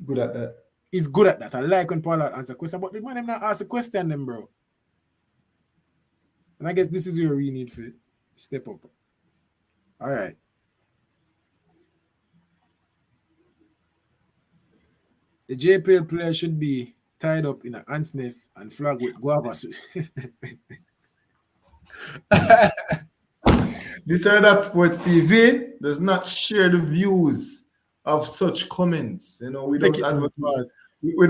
B: good at that.
A: He's good at that. I like when Paul answers a question, but the man not ask a question, then, bro. And I guess this is where we need to step up. All right. The JPL player should be tied up in an ant's nest and flagged with guava suit.
B: This or That Sports TV does not share the views of such comments. We don't advocate. We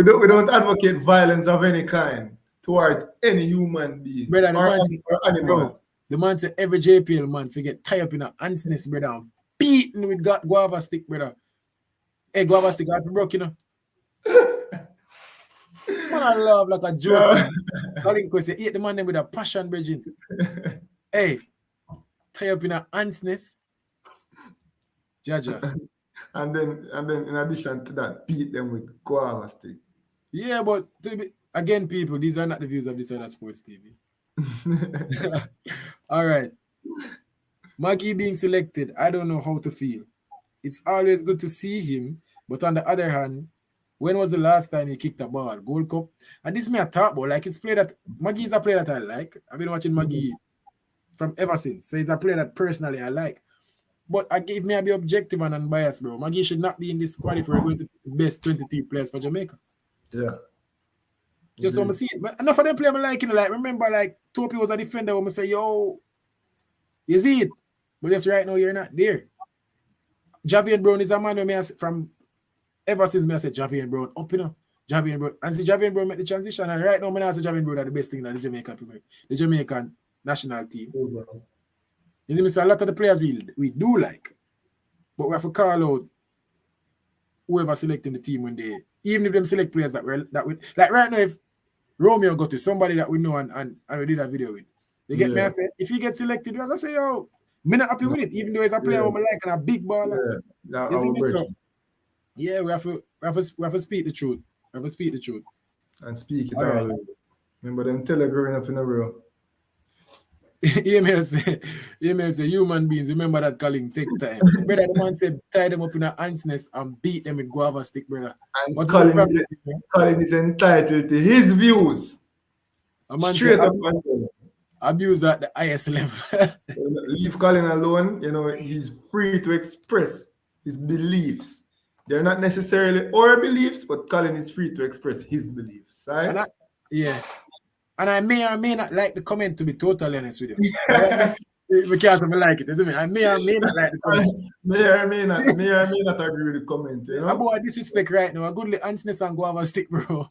B: don't advocate violence of any kind towards any human being
A: brother,
B: or animal.
A: The man said every JPL man forget tie up in an ant's nest, brother, beaten with guava stick, brother. Hey, guava stick, I broke, Man, I love like a joke. Calling because he ate the man with a passion, Bridget. Hey, tie up in a ants nest. Jaja.
B: And then in addition to that, beat them with guava stick.
A: Yeah, but again, people, these are not the views of This or That Sports TV. All right. Maggie being selected, I don't know how to feel. It's always good to see him, but on the other hand, when was the last time he kicked a ball? Gold Cup? And this me a talk about, like it's play that Maggie is a player that I like. I've been watching Maggie from ever since. So he's a player that personally I like. But I gave me a be objective and unbiased, bro. Maggie should not be in this squad if we're going to the best 23 players for Jamaica.
B: Yeah.
A: Just so I see it. But enough of them play me like, you know, like remember like Topi was a defender when I say, yo, you see it. But just right now you're not there. Javian Brown is a man who me from ever since me I said Javian Brown up, you know. Javian Brown. And see Javian Brown make the transition. And right now, I say Javian Brown are the best thing that the Jamaican national team. You see me say a lot of the players we do like. But we have to call out whoever selecting the team when they, even if them select players that we like right now, if Romeo got to somebody that we know and we did a video with. You get me? I said, if he gets selected, we're gonna say, yo, me not happy with it, even though he's a player who I like and a big baller. You see me? So, yeah, we have to speak the truth. We have to speak the truth.
B: And speak it always. Remember them tell growing up in a row.
A: He may say, human beings, remember that calling take time. Brother, the man said, tie them up in an ant's nest and beat them with guava stick, brother.
B: And Colin is entitled to his views.
A: A man
B: straight
A: said,
B: up
A: abuse at the highest level.
B: Leave Colin alone. You know, he's free to express his beliefs. They're not necessarily our beliefs, but Colin is free to express his beliefs. Right?
A: And I may or may not like the comment, to be totally honest with you. Because I like it, isn't it? I may or may not like the comment.
B: may or may not agree with the comment. You know?
A: About disrespect right now. A good little antness and guava stick, bro.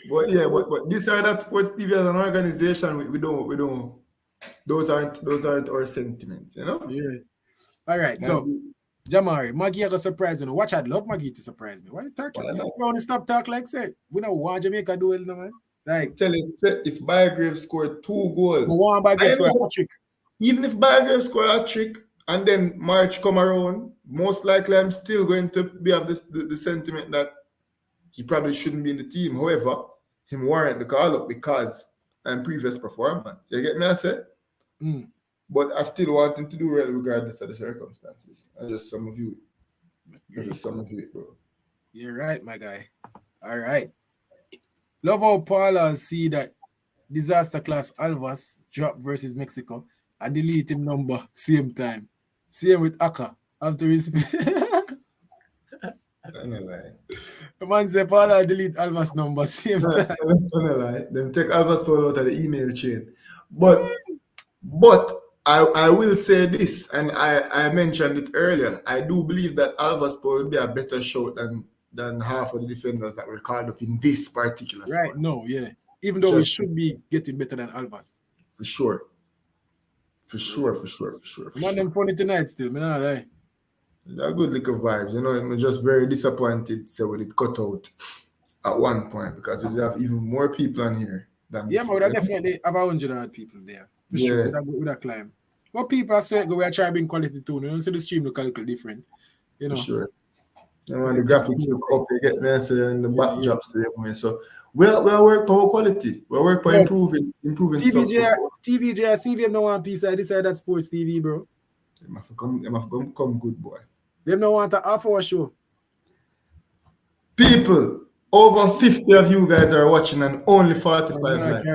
B: But yeah, but This or That Sports TV as an organization, we don't. Those aren't our sentiments, you know.
A: Yeah. All right, so. Jamari, Maggie I got surprise you. Watch, I'd love Maggie to surprise me. Why are you talking? Bro, stop talk like say. We don't want Jamaica do it, no man. Like
B: tell it if Bygrave scored 2 goals.
A: Bygrave scored a trick.
B: Even if Bygrave scored a trick and then March come around, most likely I'm still going to be of the sentiment that he probably shouldn't be in the team. However, him warrant the call up because previous performance. You get me? I said. But I still want him to do well regardless of the circumstances. I just some of you it, bro.
A: You're right, my guy. All right. Love how Paula see that disaster class Alvas drop versus Mexico and delete him number same time. Same with Aka after his The man say Paula delete Alvas number same time.
B: Them take Alvas Paul out of the email chain. But I will say this, and I mentioned it earlier. I do believe that Alvas Paul will be a better shot than half of the defenders that were called up in this particular squad.
A: Right, no, yeah. Even though we should be getting better than Alvas.
B: For sure.
A: Man, them funny tonight still, man. Not lie.
B: They're good little vibes, you know. I'm just very disappointed so with it cut out at one point because we have even more people on here than
A: before. But we definitely have 100 people there. For sure, with that climb. But people are saying we are trying to bring quality too. You know, so the stream look a little different. You know.
B: For sure. You know, the graphics look up, you get me and the backdrop same way. So we are working for quality. We are working for improving
A: TVJ,
B: stuff.
A: TVJ, I see them no one piece of this or that sports TV, bro.
B: They must come good boy.
A: Them no want a half-hour show.
B: People, over 50 of you guys are watching and only 45 likes.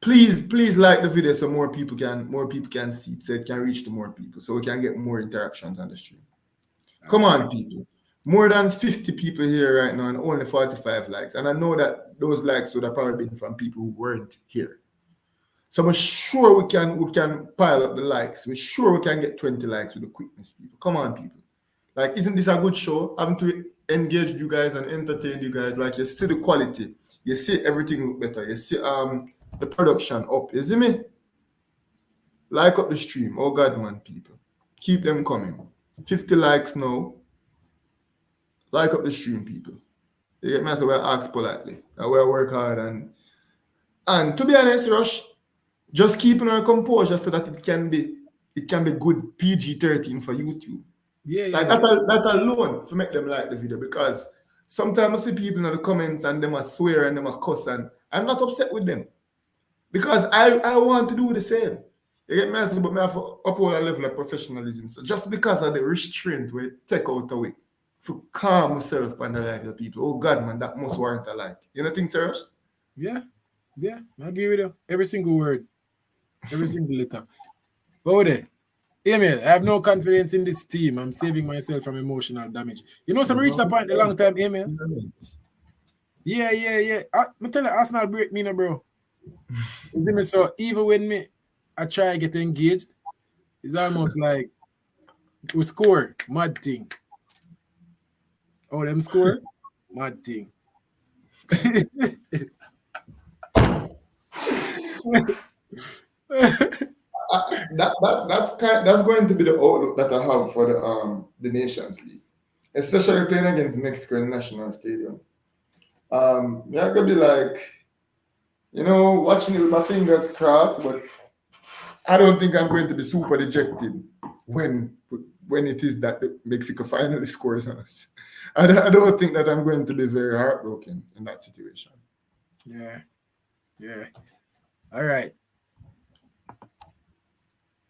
B: Please like the video so more people can see it, so it can reach to more people, so we can get more interactions on the stream. Come on, people. More than 50 people here right now and only 45 likes. And I know that those likes would have probably been from people who weren't here. So we're sure we can pile up the likes. We're sure we can get 20 likes with the quickness, people. Come on, people. Like, isn't this a good show? Having to engage you guys and entertain you guys. Like, you see the quality. You see everything look better. You see the production up. You see me? Like up the stream. Oh, God, man, people. Keep them coming. 50 likes now. Like up the stream, people. You get me? So we ask politely. And we work hard and to be honest, Rush, just keeping our composure so that it can be good PG-13 for YouTube.
A: Yeah,
B: Like
A: yeah.
B: that alone to make them like the video, because sometimes I see people in the comments and them a swear and them a cuss, and I'm not upset with them because I want to do the same. You get me? But I have to uphold a level of professionalism. So just because of the restraint we take out away to calm myself and the life of people. Oh God, man, that must warrant a like. You know, think, Serge?
A: Yeah, I agree with you. Every single word, every single letter. Go there. Emil, I have no confidence in this team. I'm saving myself from emotional damage. You know, some reached a point a long time, Emil. Yeah. I'm telling you, Arsenal break me now, bro. You see me? So even when I try to get engaged, it's almost like we score, mad thing. Oh, them score, mad thing.
B: That's going to be the outlook that I have for the Nations League, especially playing against Mexico in the National Stadium. You're gonna be like, watching it with my fingers crossed, but I don't think I'm going to be super dejected when it is that Mexico finally scores on us. I don't think that I'm going to be very heartbroken in that situation.
A: Yeah. All right.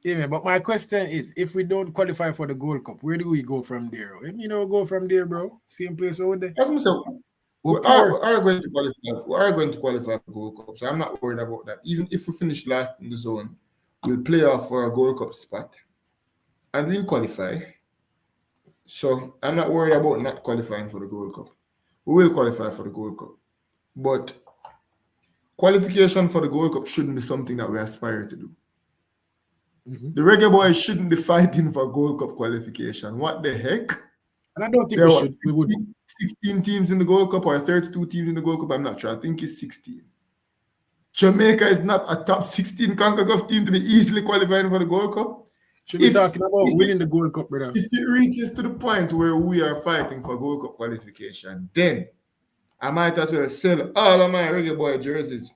A: Yeah, but my question is, if we don't qualify for the Gold Cup, where do we go from there? Go from there, bro. Same place over there. We
B: are going to qualify. We are going to qualify for Gold Cup, so I'm not worried about that. Even if we finish last in the zone, we'll play off for a Gold Cup spot and we'll qualify. So I'm not worried about not qualifying for the Gold Cup. We will qualify for the Gold Cup, but qualification for the Gold Cup shouldn't be something that we aspire to do. Mm-hmm. The Reggae Boys shouldn't be fighting for Gold Cup qualification. What the heck?
A: And I don't think we should. We would.
B: 16 teams in the Gold Cup or 32 teams in the Gold Cup. I'm not sure. I think it's 16. Jamaica is not a top 16 CONCACAF team to be easily qualifying for the Gold Cup.
A: Should be talking about winning the Gold Cup, brother.
B: If it reaches to the point where we are fighting for Gold Cup qualification, then I might as well sell all of my Reggae Boy jerseys.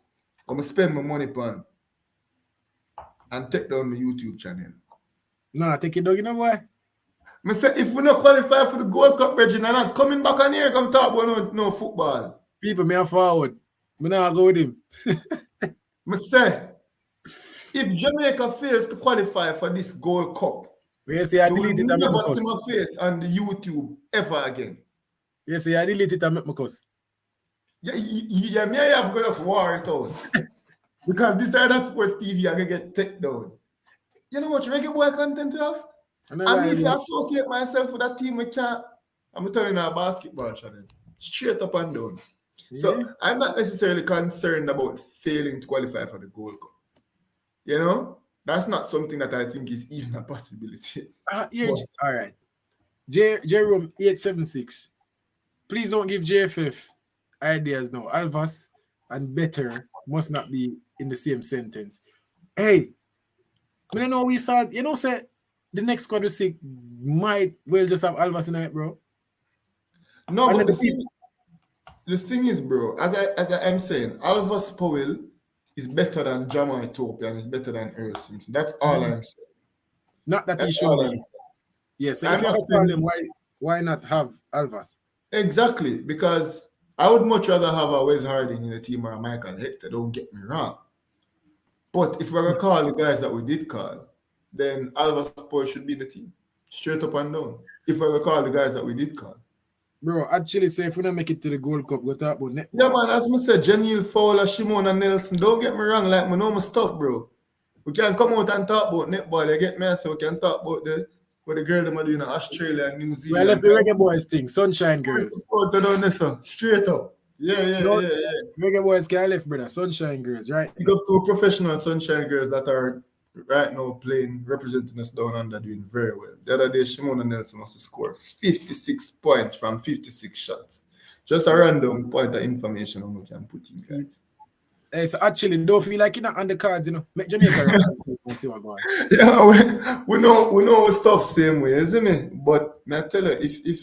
B: I'm going to spend my money on and take down my YouTube channel.
A: Nah, take it down, boy.
B: I say, if we not qualify for the Gold Cup, Regina, I'm not coming back on here, come talk about no football.
A: People, me are forward. Me not go with him.
B: I say, if Jamaica fails to qualify for this Gold Cup,
A: you say I delete it and make my cuss.
B: Never see my face on the YouTube ever again.
A: You say I delete it and make my cuss.
B: Yeah, me I have got us war it out. Because this are that sports TV, I can get taken down. You know what Reggae Boy content you have? I mean, if I associate myself with that team, I'm turning our basketball channel. Straight up and down. Yeah. So I'm not necessarily concerned about failing to qualify for the Gold Cup. That's not something that I think is even a possibility.
A: All right. Jerome 876. Please don't give JFF ideas now. Alvas and better must not be in the same sentence. Hey, I don't know we saw, say the next squad we see might well just have Alvas in it, bro.
B: No, and but the thing is, bro, as I am saying, Alvas Powell is better than Jama Ethiopia and is better than Earl Simpson. That's all I'm saying.
A: Not that he should be. Yes, if you have to tell them why not have Alvas?
B: Exactly, because I would much rather have a Wes Harding in the team or a Michael Hector, don't get me wrong. But if we're going to call the guys that we did call, then Alvas Powell should be in the team. Straight up and down. If we're going to call the guys that we did call.
A: Bro, actually say if we don't make it to the Gold Cup, we'll talk about netball.
B: Yeah, man, as I said, Janil Fowler, Shimon and Nelson, don't get me wrong, like, I know my stuff, bro. We can come out and talk about netball, you get me? So we can talk about what the girl them are doing in Australia and New Zealand.
A: Well, I left the Reggae Boys thing, Sunshine Girls.
B: Straight up. Yeah.
A: Reggae Boys can left, brother. Sunshine Girls, right?
B: You got two professional Sunshine Girls that are right now representing us down under, doing very well. The other day, Shimon and Nelson must score 56 points from 56 shots. Just a random point of information we can put in, guys.
A: Hey, so actually, don't feel like you're not on the cards, Make Jamaica and see what going.
B: Yeah, we know stuff same way, isn't it? But may I tell you,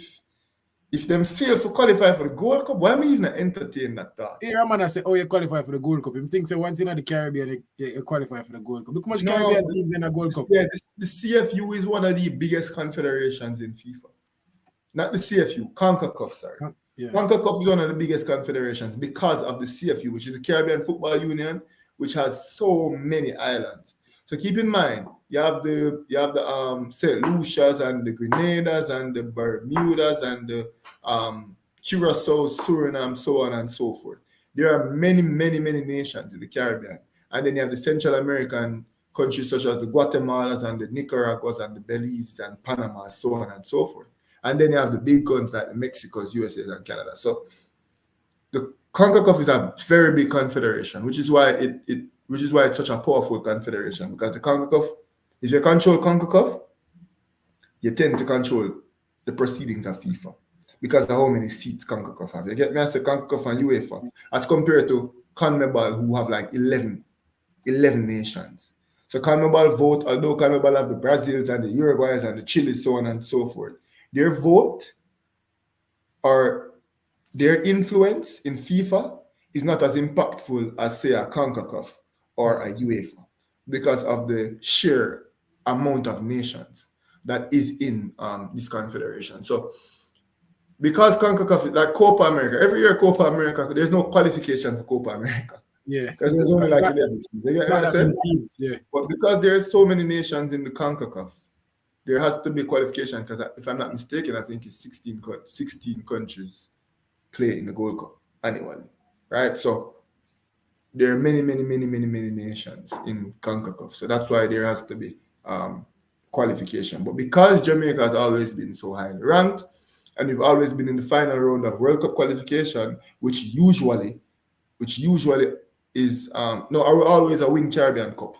B: if them fail to qualify for the Gold Cup, why am I even entertain that thought?
A: Here, man, I say, oh, you qualify for the Gold Cup. Him think say once in the Caribbean, you qualify for the Gold Cup. Look how much Caribbean teams in the Gold Cup.
B: Yeah, the CFU is one of the biggest confederations in FIFA. Not the CFU, CONCACAF, sorry.
A: Yeah.
B: CONCACAF is one of the biggest confederations because of the CFU, which is the Caribbean Football Union, which has so many islands. So keep in mind, you have the St. Lucia's and the Grenada's and the Bermudas and the Curacao, Suriname, so on and so forth. There are many, many, many nations in the Caribbean. And then you have the Central American countries such as the Guatemalas and the Nicaraguas and the Belize and Panama, so on and so forth. And then you have the big guns like the Mexicos, USA, and Canada. So the CONCACAF is a very big confederation, which is why it's such a powerful confederation. Because the CONCACAF, if you control CONCACAF, you tend to control the proceedings of FIFA because of how many seats CONCACAF have. You get me? I say CONCACAF and UEFA, as compared to CONMEBOL, who have like 11 nations. So CONMEBOL vote, although CONMEBOL have the Brazils and the Uruguays and the Chiles, so on and so forth, their vote or their influence in FIFA is not as impactful as, say, a CONCACAF or a UEFA because of the sheer amount of nations that is in this confederation. So because CONCACAF, like Copa America, every year Copa America, there's no qualification for Copa America.
A: Yeah.
B: Because there's only like 11
A: teams. Yeah.
B: But because there's so many nations in the CONCACAF, there has to be qualification because if I'm not mistaken, I think it's 16 countries play in the Gold Cup annually, right? So there are many nations in CONCACAF. So that's why there has to be qualification. But because Jamaica has always been so highly ranked, and we've always been in the final round of World Cup qualification, which usually is I will always win Caribbean Cup.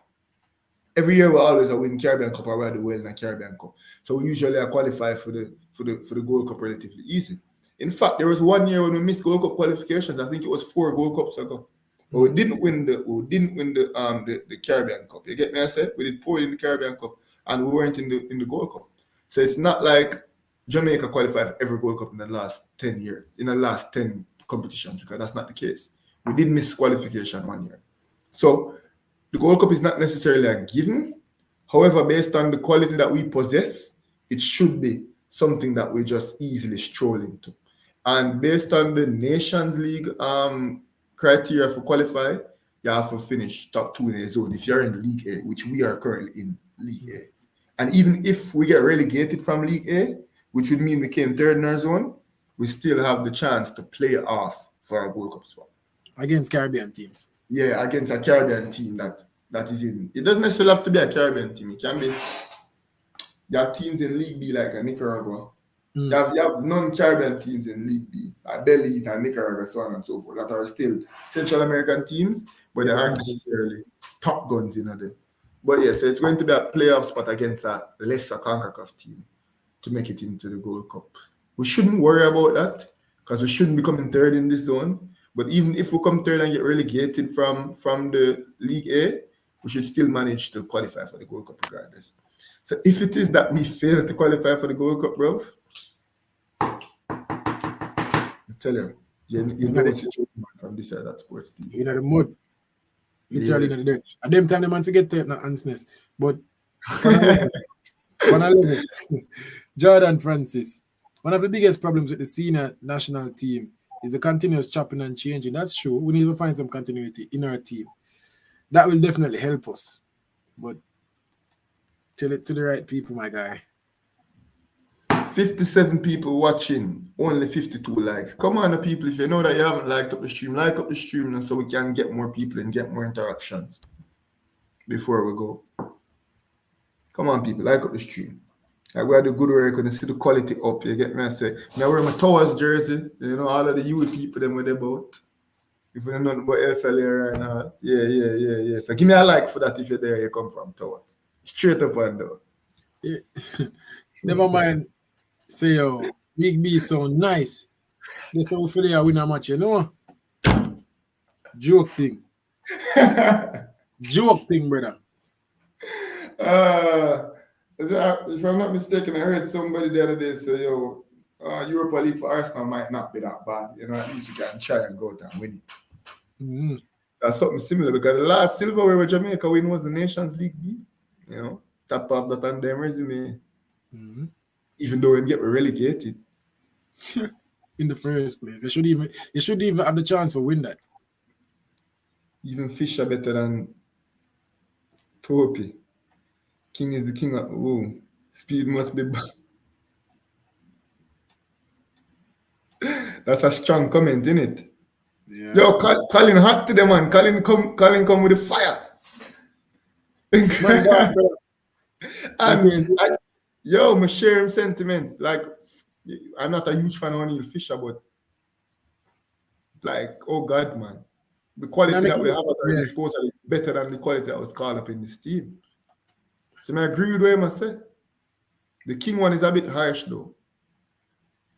B: Every year we always win Caribbean Cup or we're the well in a Caribbean Cup. So we usually qualify for the Gold Cup relatively easy. In fact, there was one year when we missed Gold Cup qualifications. I think it was 4 Gold Cups ago. But we didn't win the Caribbean Cup. You get me? I said we did poorly in the Caribbean Cup and we weren't in the Gold Cup. So it's not like Jamaica qualified for every Gold Cup in the last 10 years, in the last 10 competitions, because that's not the case. We did miss qualification one year. So the Gold Cup is not necessarily a given. However, based on the quality that we possess, it should be something that we just easily stroll into. And based on the Nations League criteria for qualify, you have to finish top 2 in a zone if you're in League A, which we are currently in League A. And even if we get relegated from League A, which would mean we came 3rd in our zone, we still have the chance to play off for our Gold Cup spot.
A: Against Caribbean teams.
B: Yeah, against a Caribbean team that is in. It doesn't necessarily have to be a Caribbean team. It can be. You have teams in League B like a Nicaragua. You have non-Caribbean teams in League B, like Belize and Nicaragua, so on and so forth, that are still Central American teams, but they aren't necessarily top guns in there. But yes, so it's going to be a playoff spot against a lesser CONCACAF team to make it into the Gold Cup. We shouldn't worry about that because we shouldn't be coming 3rd in this zone. But even if we come 3rd and get relegated from the League A, we should still manage to qualify for the Gold Cup regardless. So if it is that we fail to qualify for the Gold Cup, bro, I tell you, you know the situation from this side of that sports team.
A: You know the mud. Literally in the dirt. At them time the man forget to not answerness. But one I love it. Jordan Francis. One of the biggest problems with the senior national team is the continuous chopping and changing. That's true. We need to find some continuity in our team. That will definitely help us. But tell it to the right people, my guy.
B: 57 people watching, only 52 likes. Come on, people. If you know that you haven't liked up the stream, like up the stream so we can get more people and get more interactions before we go. Come on, people. Like up the stream. Like we had the good work when you see the quality up. You get me? I say, now wear my Towers jersey. You know, all of the UE people, them with the boat. If you don't know about El Saler and all. Yeah. So give me a like for that if you're there, you come from Towers. Straight up and down.
A: Yeah. Never mind. Say, yo, League B sound nice. This how we feel here win a match, you know? Joke thing. Joke thing, brother.
B: If I'm not mistaken, I heard somebody the other day say, yo, Europa League for Arsenal might not be that bad. You know, at least we can try and go out and win it.
A: Mm-hmm.
B: That's something similar because the last silverware with Jamaica win was the Nations League B. You know, that part that on their resume.
A: Mm-hmm.
B: Even though we get relegated.
A: In the first place. They should even have the chance to win that.
B: Even Fisher better than Topi. King is the king of speed must be back. That's a strong comment, isn't it?
A: Yeah.
B: Yo, Colin hot to the man. Colin come with the fire.
A: Man, God, bro.
B: And I share him sentiments. Like, I'm not a huge fan of Neil Fisher, but like, oh God, man. The quality that we have at our disposal is better than the quality that was called up in this team. So I agree with what him I said. The King one is a bit harsh though.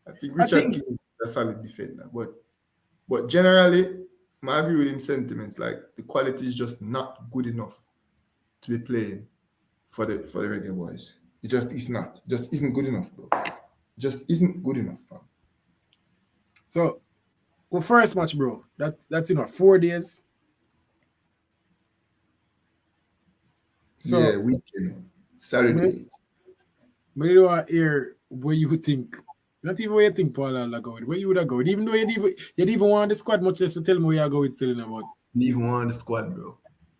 B: I think Richard King is a solid defender, but generally, I agree with him sentiments. Like the quality is just not good enough to be playing for the Reggae Boys. It just is not. Just isn't good enough, bro. Just isn't good enough, fam.
A: So, well, first match, bro. That's 4 days. So
B: yeah, weekend, Saturday.
A: But you don't want to hear what you think. Not even what you think Paul will go with. Where you would have going? Even though you didn't even want the squad, much less to tell me where you go with telling about.
B: You even want the squad, bro.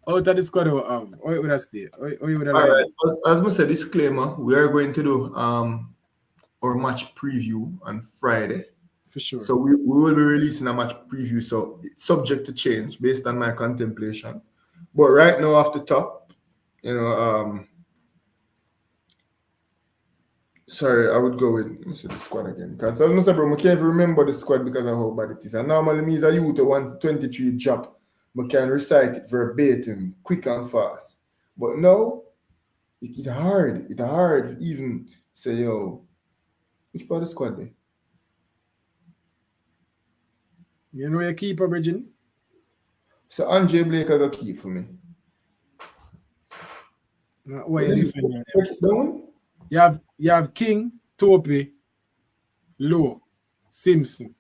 A: Out of the squad you have. Or you would have stayed. Or you would have
B: right. As I said, disclaimer, we are going to do our match preview on Friday.
A: For sure.
B: So we will be releasing a match preview, so it's subject to change based on my contemplation. But right now off the top, you know, sorry, I would go with, let me see the squad again. Because I must say, bro, I can't even remember the squad because of how bad it is. And normally me as a youth who wants 23 drop, I can recite it verbatim, quick and fast. But no, it's hard. It's hard to even say, yo, which part of the squad there?
A: You know your keeper, Bridget?
B: So Andre Blake I got keep for me.
A: Why you defend
B: down?
A: You have King, Topi, Low, Simpson.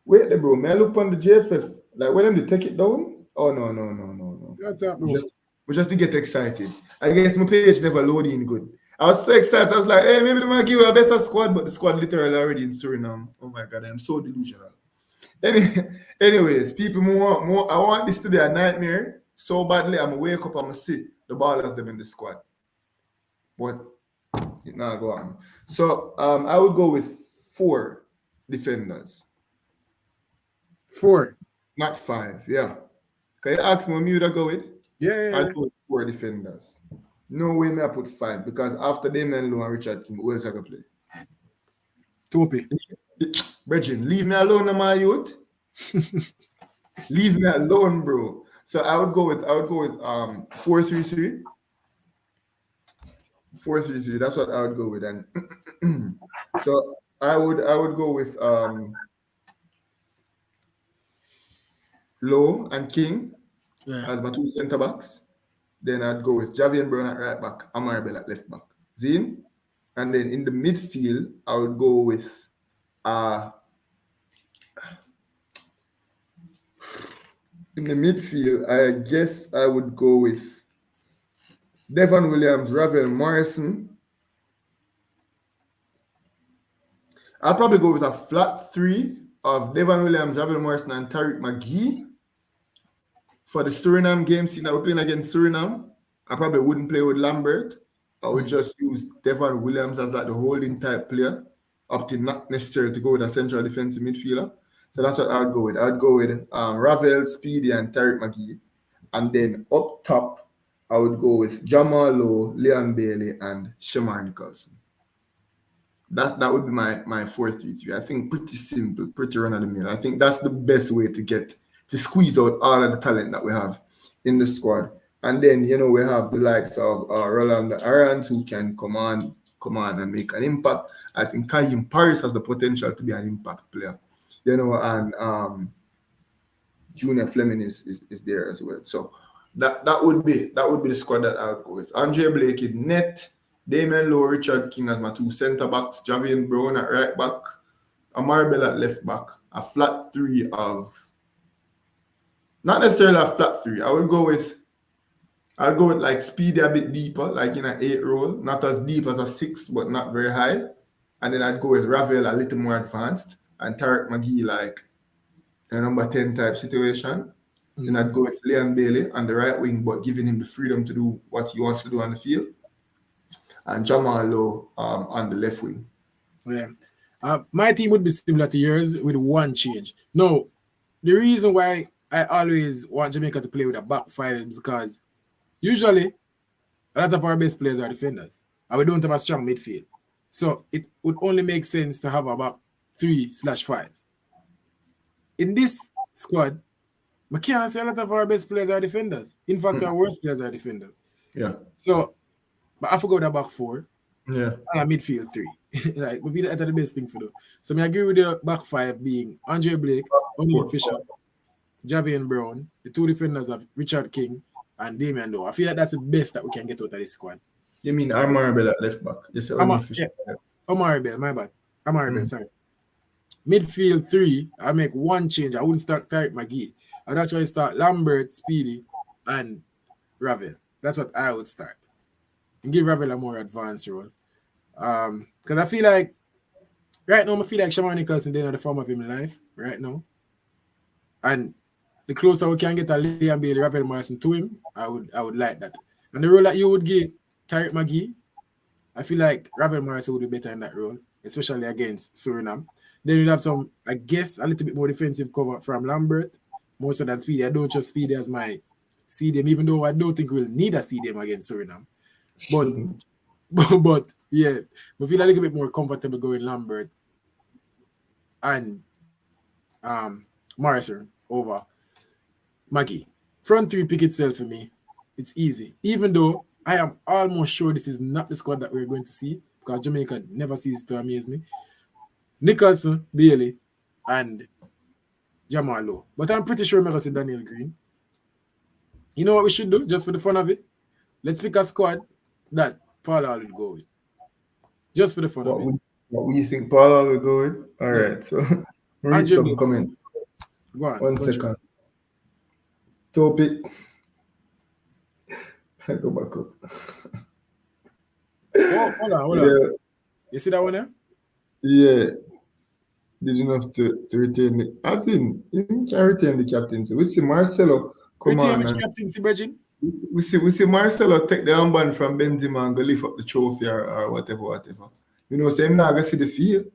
B: Wait there, bro. May I look on the JFF? Like when them take it down? Oh no.
A: That's that, bro.
B: We just to get excited. I guess my page never loaded in good. I was so excited. I was like, hey, maybe they might give you a better squad, but the squad literally already in Suriname. Oh my God, I'm so delusional. Anyways, people more. I want this to be a nightmare so badly. I'm gonna wake up, I'm gonna see the ballers them in the squad. But it not go on. So I would go with 4 defenders.
A: 4.
B: Not 5, yeah. Can you ask me what me would I go with?
A: Yeah.
B: I'd go with 4 defenders. No way may I put 5 because after them and Low and Richard King, who else I gonna play?
A: Topi.
B: Bridget, leave me alone, my youth. Leave me alone, bro. So I would go with 4-3-3. 4-3-3. That's what I would go with. And so I would go with Low and King as my 2 center backs. Then I'd go with Javier Brown at right back, Amarabel at left back. Zin. And then in the midfield, I would go with in the midfield, I guess I would go with Devon Williams, Ravel Morrison. I'll probably go with a flat 3 of Devon Williams, Ravel Morrison, and Tariq McGee. For the Suriname game, seeing that we're playing against Suriname, I probably wouldn't play with Lambert. I would just use Devon Williams as like the holding type player, up to not necessarily to go with a central defensive midfielder. So that's what I would go with. I'd go with Ravel, Speedy, and Tariq McGee. And then up top, I would go with Jamal Lowe, Leon Bailey, and Shamar Nicholson. That would be my 4-3-3. I think pretty simple, pretty run of the mill. I think that's the best way to squeeze out all of the talent that we have in the squad. And then, you know, we have the likes of Rolando Arons who can come on and make an impact. I think Kahim Paris has the potential to be an impact player, you know, and Junior Fleming is there as well. So that would be the squad that I would go with. Andre Blake in net, Damian Lowe, Richard King as my two centre backs, Javian Brown at right back, Amari Bell at left back, a flat three of, not necessarily a flat three. I'll go with like Speedy a bit deeper, like in an 8 role, not as deep as a 6, but not very high. And then I'd go with Ravel a little more advanced, and Tarek McGee like a number 10 type situation. Then I'd go with Liam Bailey on the right wing, but giving him the freedom to do what he wants to do on the field. And Jamal Lowe on the left wing.
A: Yeah. My team would be similar to yours with one change. No, the reason why I always want Jamaica to play with a back five is because usually a lot of our best players are defenders, and we don't have a strong midfield. So it would only make sense to have a back 3/5. In this squad, I can't say a lot of our best players are defenders. In fact, our worst players are defenders.
B: Yeah.
A: So, but I forgot the back 4.
B: Yeah.
A: And a midfield 3. Like, we feel that's the best thing for do. So, I agree with the back 5 being Andre Blake, O'Neal Fisher, Javian Brown, the 2 defenders of Richard King and Damian Lowe. I feel like that's the best that we can get out of this squad.
B: You mean Amari Bell at left back? Yes, O'Neal Fisher.
A: Yeah. Amari Bell, my bad. Amari Bell, sorry. Midfield 3, I make one change. I wouldn't start Tarek McGee. I'd actually start Lambert, Speedy, and Ravel. That's what I would start. And give Ravel a more advanced role. Because I feel like right now I feel like Shaman Nicholson didn't have the form of him in life right now. And the closer we can get a Liam Bailey, Ravel Morrison to him, I would like that. And the role that you would give Tarek McGee, I feel like Ravel Morrison would be better in that role, especially against Suriname. Then you'd have some, I guess, a little bit more defensive cover from Lambert, more so than Speedy. I don't trust Speedy as my CDM, even though I don't think we'll need a CDM against Suriname. But yeah, we feel a little bit more comfortable going Lambert and Morrison over Maggie. Front 3 pick itself for me. It's easy. Even though I am almost sure this is not the squad that we're going to see, because Jamaica never ceases to amaze me. Nicholson, Bailey, and Jamal Lowe. But I'm pretty sure we're going to see Daniel Green. You know what we should do, just for the fun of it? Let's pick a squad that Paul Hall would go with. Just for the fun of it.
B: What do you think Paul Hall will go with? All right, so read some comments.
A: Go on.
B: One second. Topic. I go back up.
A: Hold on. You see that one there?
B: Yeah. Did enough to retain it. As in, you can retain the captaincy. We see Marcelo come
A: retain
B: on.
A: Which captaincy, Bridget?
B: We see Marcelo take the armband from Benzema and go lift up the trophy or whatever. You know, so him not gonna see the field.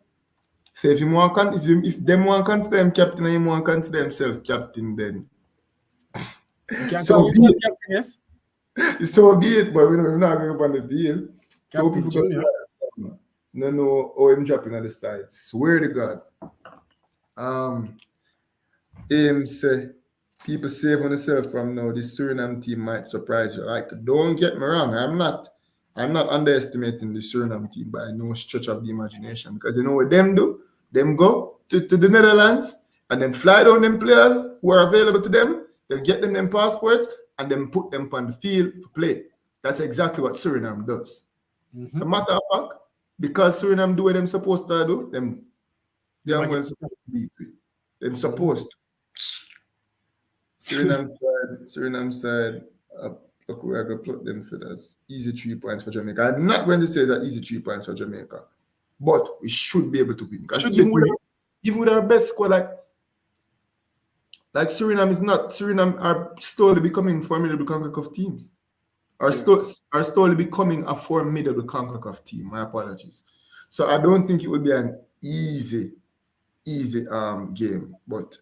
B: So if them want to consider him captain and him want to consider himself captain, then
A: So be it. Captain, yes?
B: So be it, but we're not going up on the field.
A: Captain Junior.
B: No, I'm dropping on the side. Swear to God. Say people save on themselves from now. This Suriname team might surprise you. Like, don't get me wrong. I'm not underestimating the Suriname team by no stretch of the imagination, because you know what them do? Them go to the Netherlands and then fly down them players who are available to them. They'll get them passports and then put them on the field to play. That's exactly what Suriname does. Mm-hmm. As a matter of fact, because Suriname do what they're supposed to do, they're supposed to be. They're supposed to. Suriname side, look, we're going to plug them for this. Easy 3 points for Jamaica. I'm not going to say that easy 3 points for Jamaica, but we should be able to win. Because even with our best squad, like Suriname are slowly becoming formidable CONCACAF teams. Are slowly becoming a formidable CONCACAF team. My apologies. So I don't think it would be an easy game, but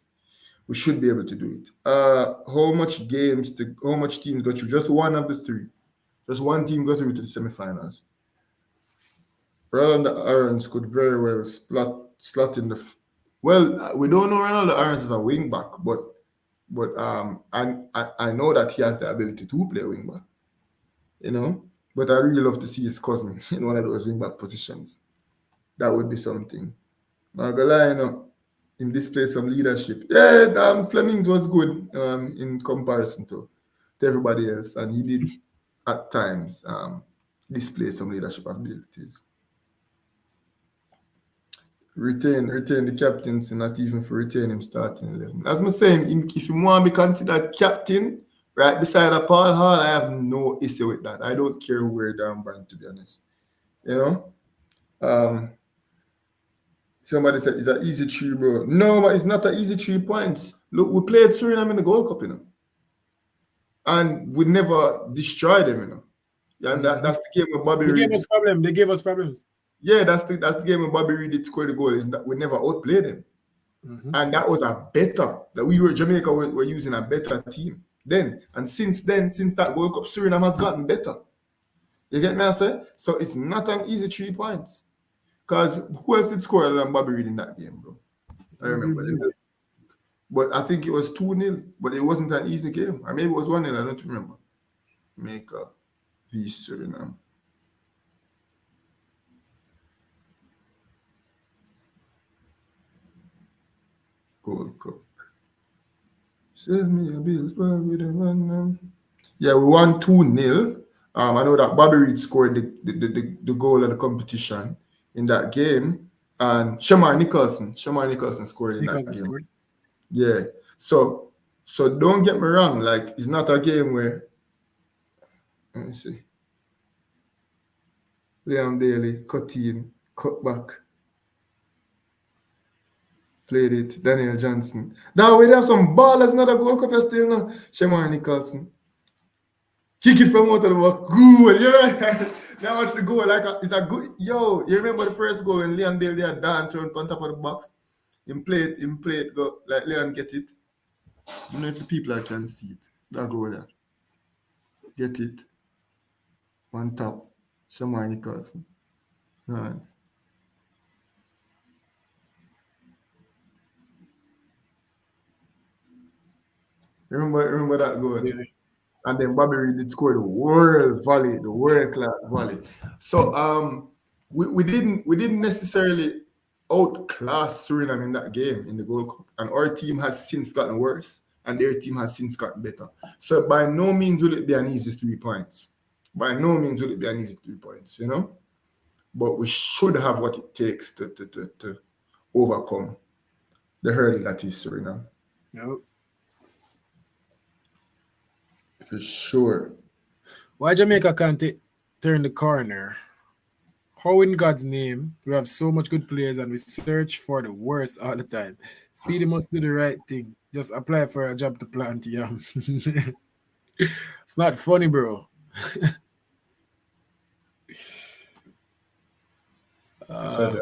B: we should be able to do it. How much teams go through? Just one of the 3. Just one team go through to the semifinals. Ronaldo Irons could very well slot in the. Well, we don't know Ronaldo Irons is a wing back, but I know that he has the ability to play wing back. You know, but I really love to see his cousin in one of those wing back positions. That would be something. Magalhae, him display some leadership. Yeah, Flemings was good in comparison to everybody else, and he did at times display some leadership abilities. Retain the captaincy, not even for retain him starting 11. As I'm saying, if you want to be considered captain, right beside a Paul Hall, I have no issue with that. I don't care who we're down brand, to be honest. You know? Somebody said it's an easy 3, bro. No, but it's not an easy 3 points. Look, we played Suriname in the Gold Cup, you know. And we never destroyed them, you know. Yeah, and that's the game with Bobby Reid.
A: They gave us problems.
B: Yeah, that's the game with Bobby Reid did score the goal. Is that we never outplayed them. And that was a better, that Jamaica were using a better team then. And since that Gold Cup, Suriname has gotten better. You get me, I say? So it's not an easy 3 points. Because who else did score other than Bobby Reid in that game, bro? I remember. But I think it was 2-0, but it wasn't an easy game. Or maybe it was 1-0, I don't remember. Jamaica v Suriname. Gold Cup. Save me a bill, with a run. Yeah, we won 2-0. I know that Bobby Reid scored the goal of the competition in that game, and Shamar Nicholson scored in that game. Yeah. So don't get me wrong, like it's not a game where, let me see. Liam Daly, cut in, cut back. Played it. Daniel Johnson. Now we have some ballers, not a Gold Cup still now. Shamar Nicholson. Kick it from out of the box. Good. Yeah. Now watch the goal. It's a good. Yo, you remember the first goal when Leon Dale there dance on top of the box? Him play it, go like Leon get it. You know if the people can see it. That goal there. Get it. On top. Shamar Nicholson. Nice. Remember that goal? Yeah. And then Bobby Reid did score the world class volley. So we didn't necessarily outclass Suriname in that game in the Gold Cup, and our team has since gotten worse, and their team has since gotten better. So by no means will it be an easy 3 points. By no means will it be an easy 3 points, you know. But we should have what it takes to overcome the hurdle that is Suriname.
A: Yep.
B: For sure.
A: Why Jamaica can't turn the corner? How in God's name we have so much good players and we search for the worst all the time? Speedy must do the right thing. Just apply for a job to plant yam. It's not funny, bro.
B: I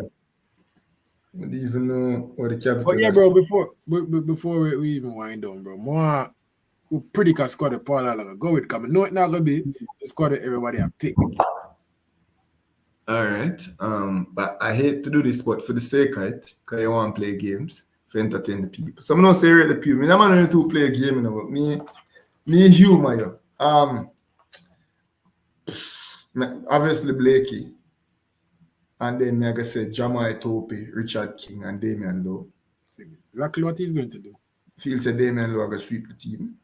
B: don't even know what the capital.
A: But yeah, bro. Before we even wind down, bro, more. We predict a squad of Paul Hall go with coming. No, it's not gonna be the squad that everybody have picked.
B: All right. But I hate to do this, but for the sake of it, because you want to play games for entertain the people. So I'm not saying the people. I'm not going to play a game, you know, but me humor you. Obviously Blakey. And then like I said, Jamai Tope, Richard King, and Damian Lowe.
A: Exactly what he's going to do.
B: Feels that Damian Lowe going to sweep the team.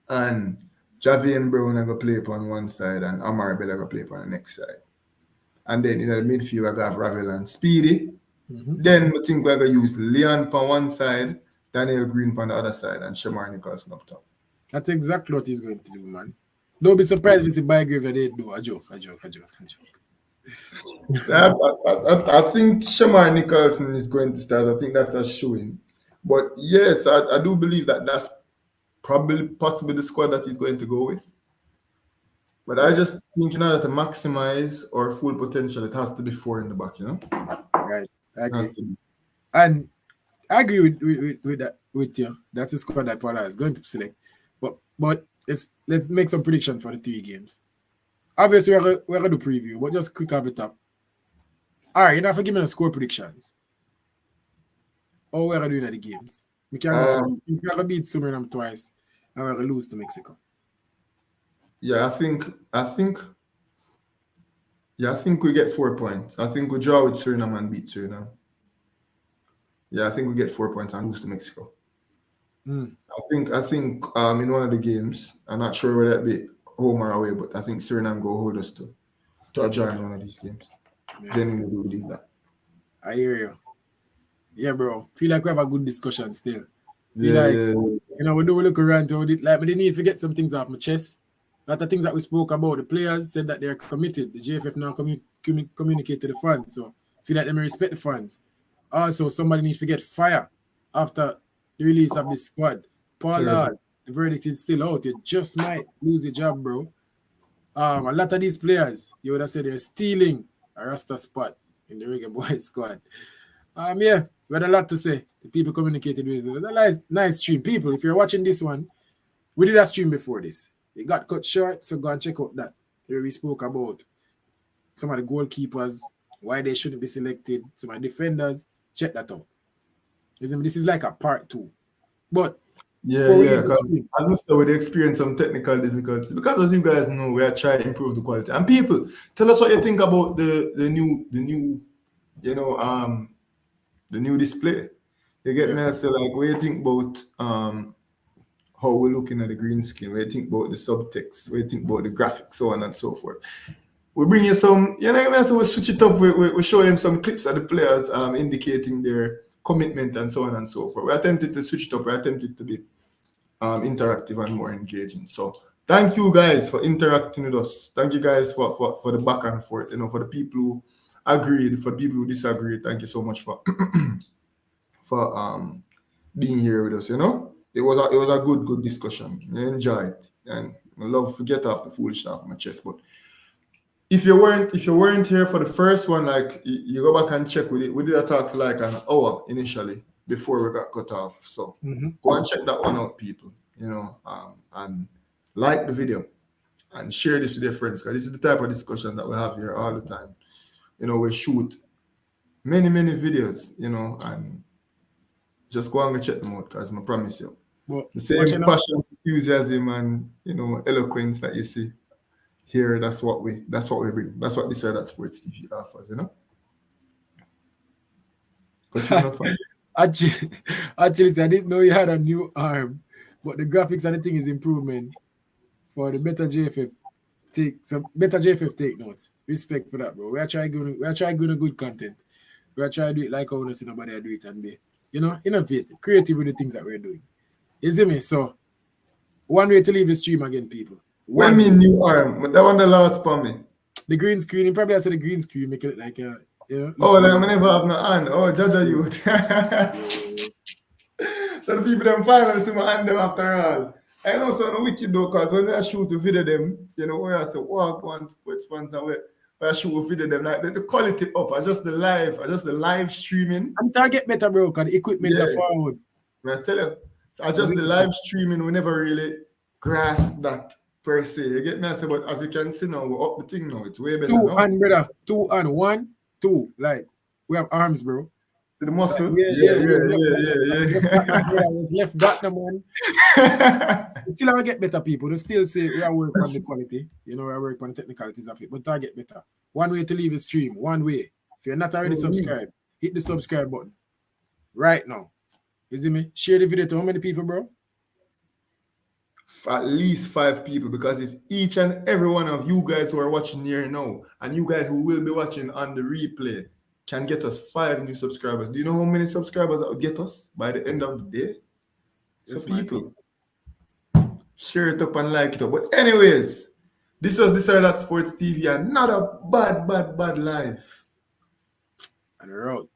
B: And Javian Brown are going to play upon one side and Amar Bell going to play upon the next side. And then in the midfield, I got Ravel and Speedy. Then I think we're going to use Leon on one side, Daniel Green on the other side, and Shamar Nicholson up top.
A: That's exactly what he's going to do, man. Don't be surprised if you see Bygrave that they do. A joke.
B: I think Shamar Nicholson is going to start. I think that's a showing. But yes, I do believe that that's possibly the squad that he's going to go with. But I just think in order to maximize our full potential, it has to be 4 in the back, you know?
A: Right. I agree. And I agree with that with you. That's the squad that Paula is going to select. But let's make some prediction for the 3 games. Obviously, we're gonna do preview, but just quick off the top. All right, you have to give me the score predictions. Or we're gonna do the games. We can go first. We're gonna beat Suriname twice, and we're gonna lose to Mexico.
B: Yeah, I think we get 4 points. I think we draw with Suriname and beat Suriname. Yeah, I think we get 4 points and lose to Mexico. I think in one of the games, I'm not sure where that be, home or away, but I think Suriname go hold us to a draw in one of these games.
A: Yeah.
B: Genuinely do believe that.
A: I hear you. Yeah, bro. Feel like we have a good discussion still.
B: Yeah,
A: You know, we look around, like, we need to get some things off my chest. A lot of things that we spoke about, the players said that they're committed. The JFF now communicate to the fans, so feel like they may respect the fans. Also, somebody needs to get fire after the release of this squad. Paul Hall, the verdict is still out. You just might lose your job, bro. A lot of these players, you would have said they're stealing a Rasta spot in the Reggae Boyz squad. Yeah, we had a lot to say. The people communicated with us. It was a nice stream. People, if you're watching this one, we did a stream before this. It got cut short, so go and check out that. Where we spoke about some of the goalkeepers, why they shouldn't be selected, some of the defenders. Check that out. This is like a part 2. But
B: because I must say we experience some technical difficulties because, as you guys know, we are trying to improve the quality. And people, tell us what you think about the new the new display. You get me? So like, what do you think about how we're looking at the green screen? What do you think about the subtext? What do you think about the graphics, so on and so forth? We bring you some, so we switch it up. We show them some clips of the players indicating their commitment and so on and so forth. We attempted to switch it up. We attempted to be interactive and more engaging. So thank you guys for interacting with us. Thank you guys for the back and forth. For the people who agreed, for the people who disagreed, thank you so much for being here with us. It was a good discussion. I enjoy it, and I love to get off the foolish stuff on my chest. But if you weren't here for the first one, like, you go back and check with it. We did a talk for like an hour initially before we got cut off. So go and check that one out, people. And like the video and share this with your friends, because this is the type of discussion that we have here all the time. We shoot many videos, and just go and check them out, because I promise you, the same passion, enthusiasm, and eloquence that you see here, that's what we bring. That's what this That Sports TV offers,
A: Actually, I didn't know you had a new arm, but the graphics and the thing is improvement for the better JFF. Better JFF take notes. Respect for that, bro. We are trying doing good content. We are trying to do it like I want to see nobody do it and be, innovative, creative with the things that we're doing. You see me? So, one way to leave the stream again, people.
B: What mean new arm? But that one the last for me.
A: The green screen. You probably have to the green screen, make it like a,
B: Oh, then I never have no hand. Oh, Jaja you. So the people them finally see my hand them after all. I know so no wicked though, because when I shoot the video them, when I say walk one sports fans away, when I shoot a video them, like the quality up, I just the live streaming.
A: And target better, bro, because the equipment are forward.
B: I tell you, I just the live streaming, we never really grasp that per se. You get me? I say, but as you can see now, we're up the thing now. It's way better.
A: 2 and brother, 2 and 1, 2. Like, we have arms, bro.
B: To the muscle.
A: Yeah. I was left that, man. Still, I get better, people. They still say we are working on the quality. We are working on the technicalities of it, but I get better. One way to leave the stream. One way. If you're not already subscribed, hit the subscribe button right now. You see me? Share the video to how many people, bro?
B: At least 5 people, because if each and every one of you guys who are watching here now, and you guys who will be watching on the replay, can get us 5 new subscribers. Do you know how many subscribers that will get us by the end of the day?
A: Yes,
B: so people, share it up and like it up. But anyways, this was That Sports TV, and not a bad life.
A: And we're out.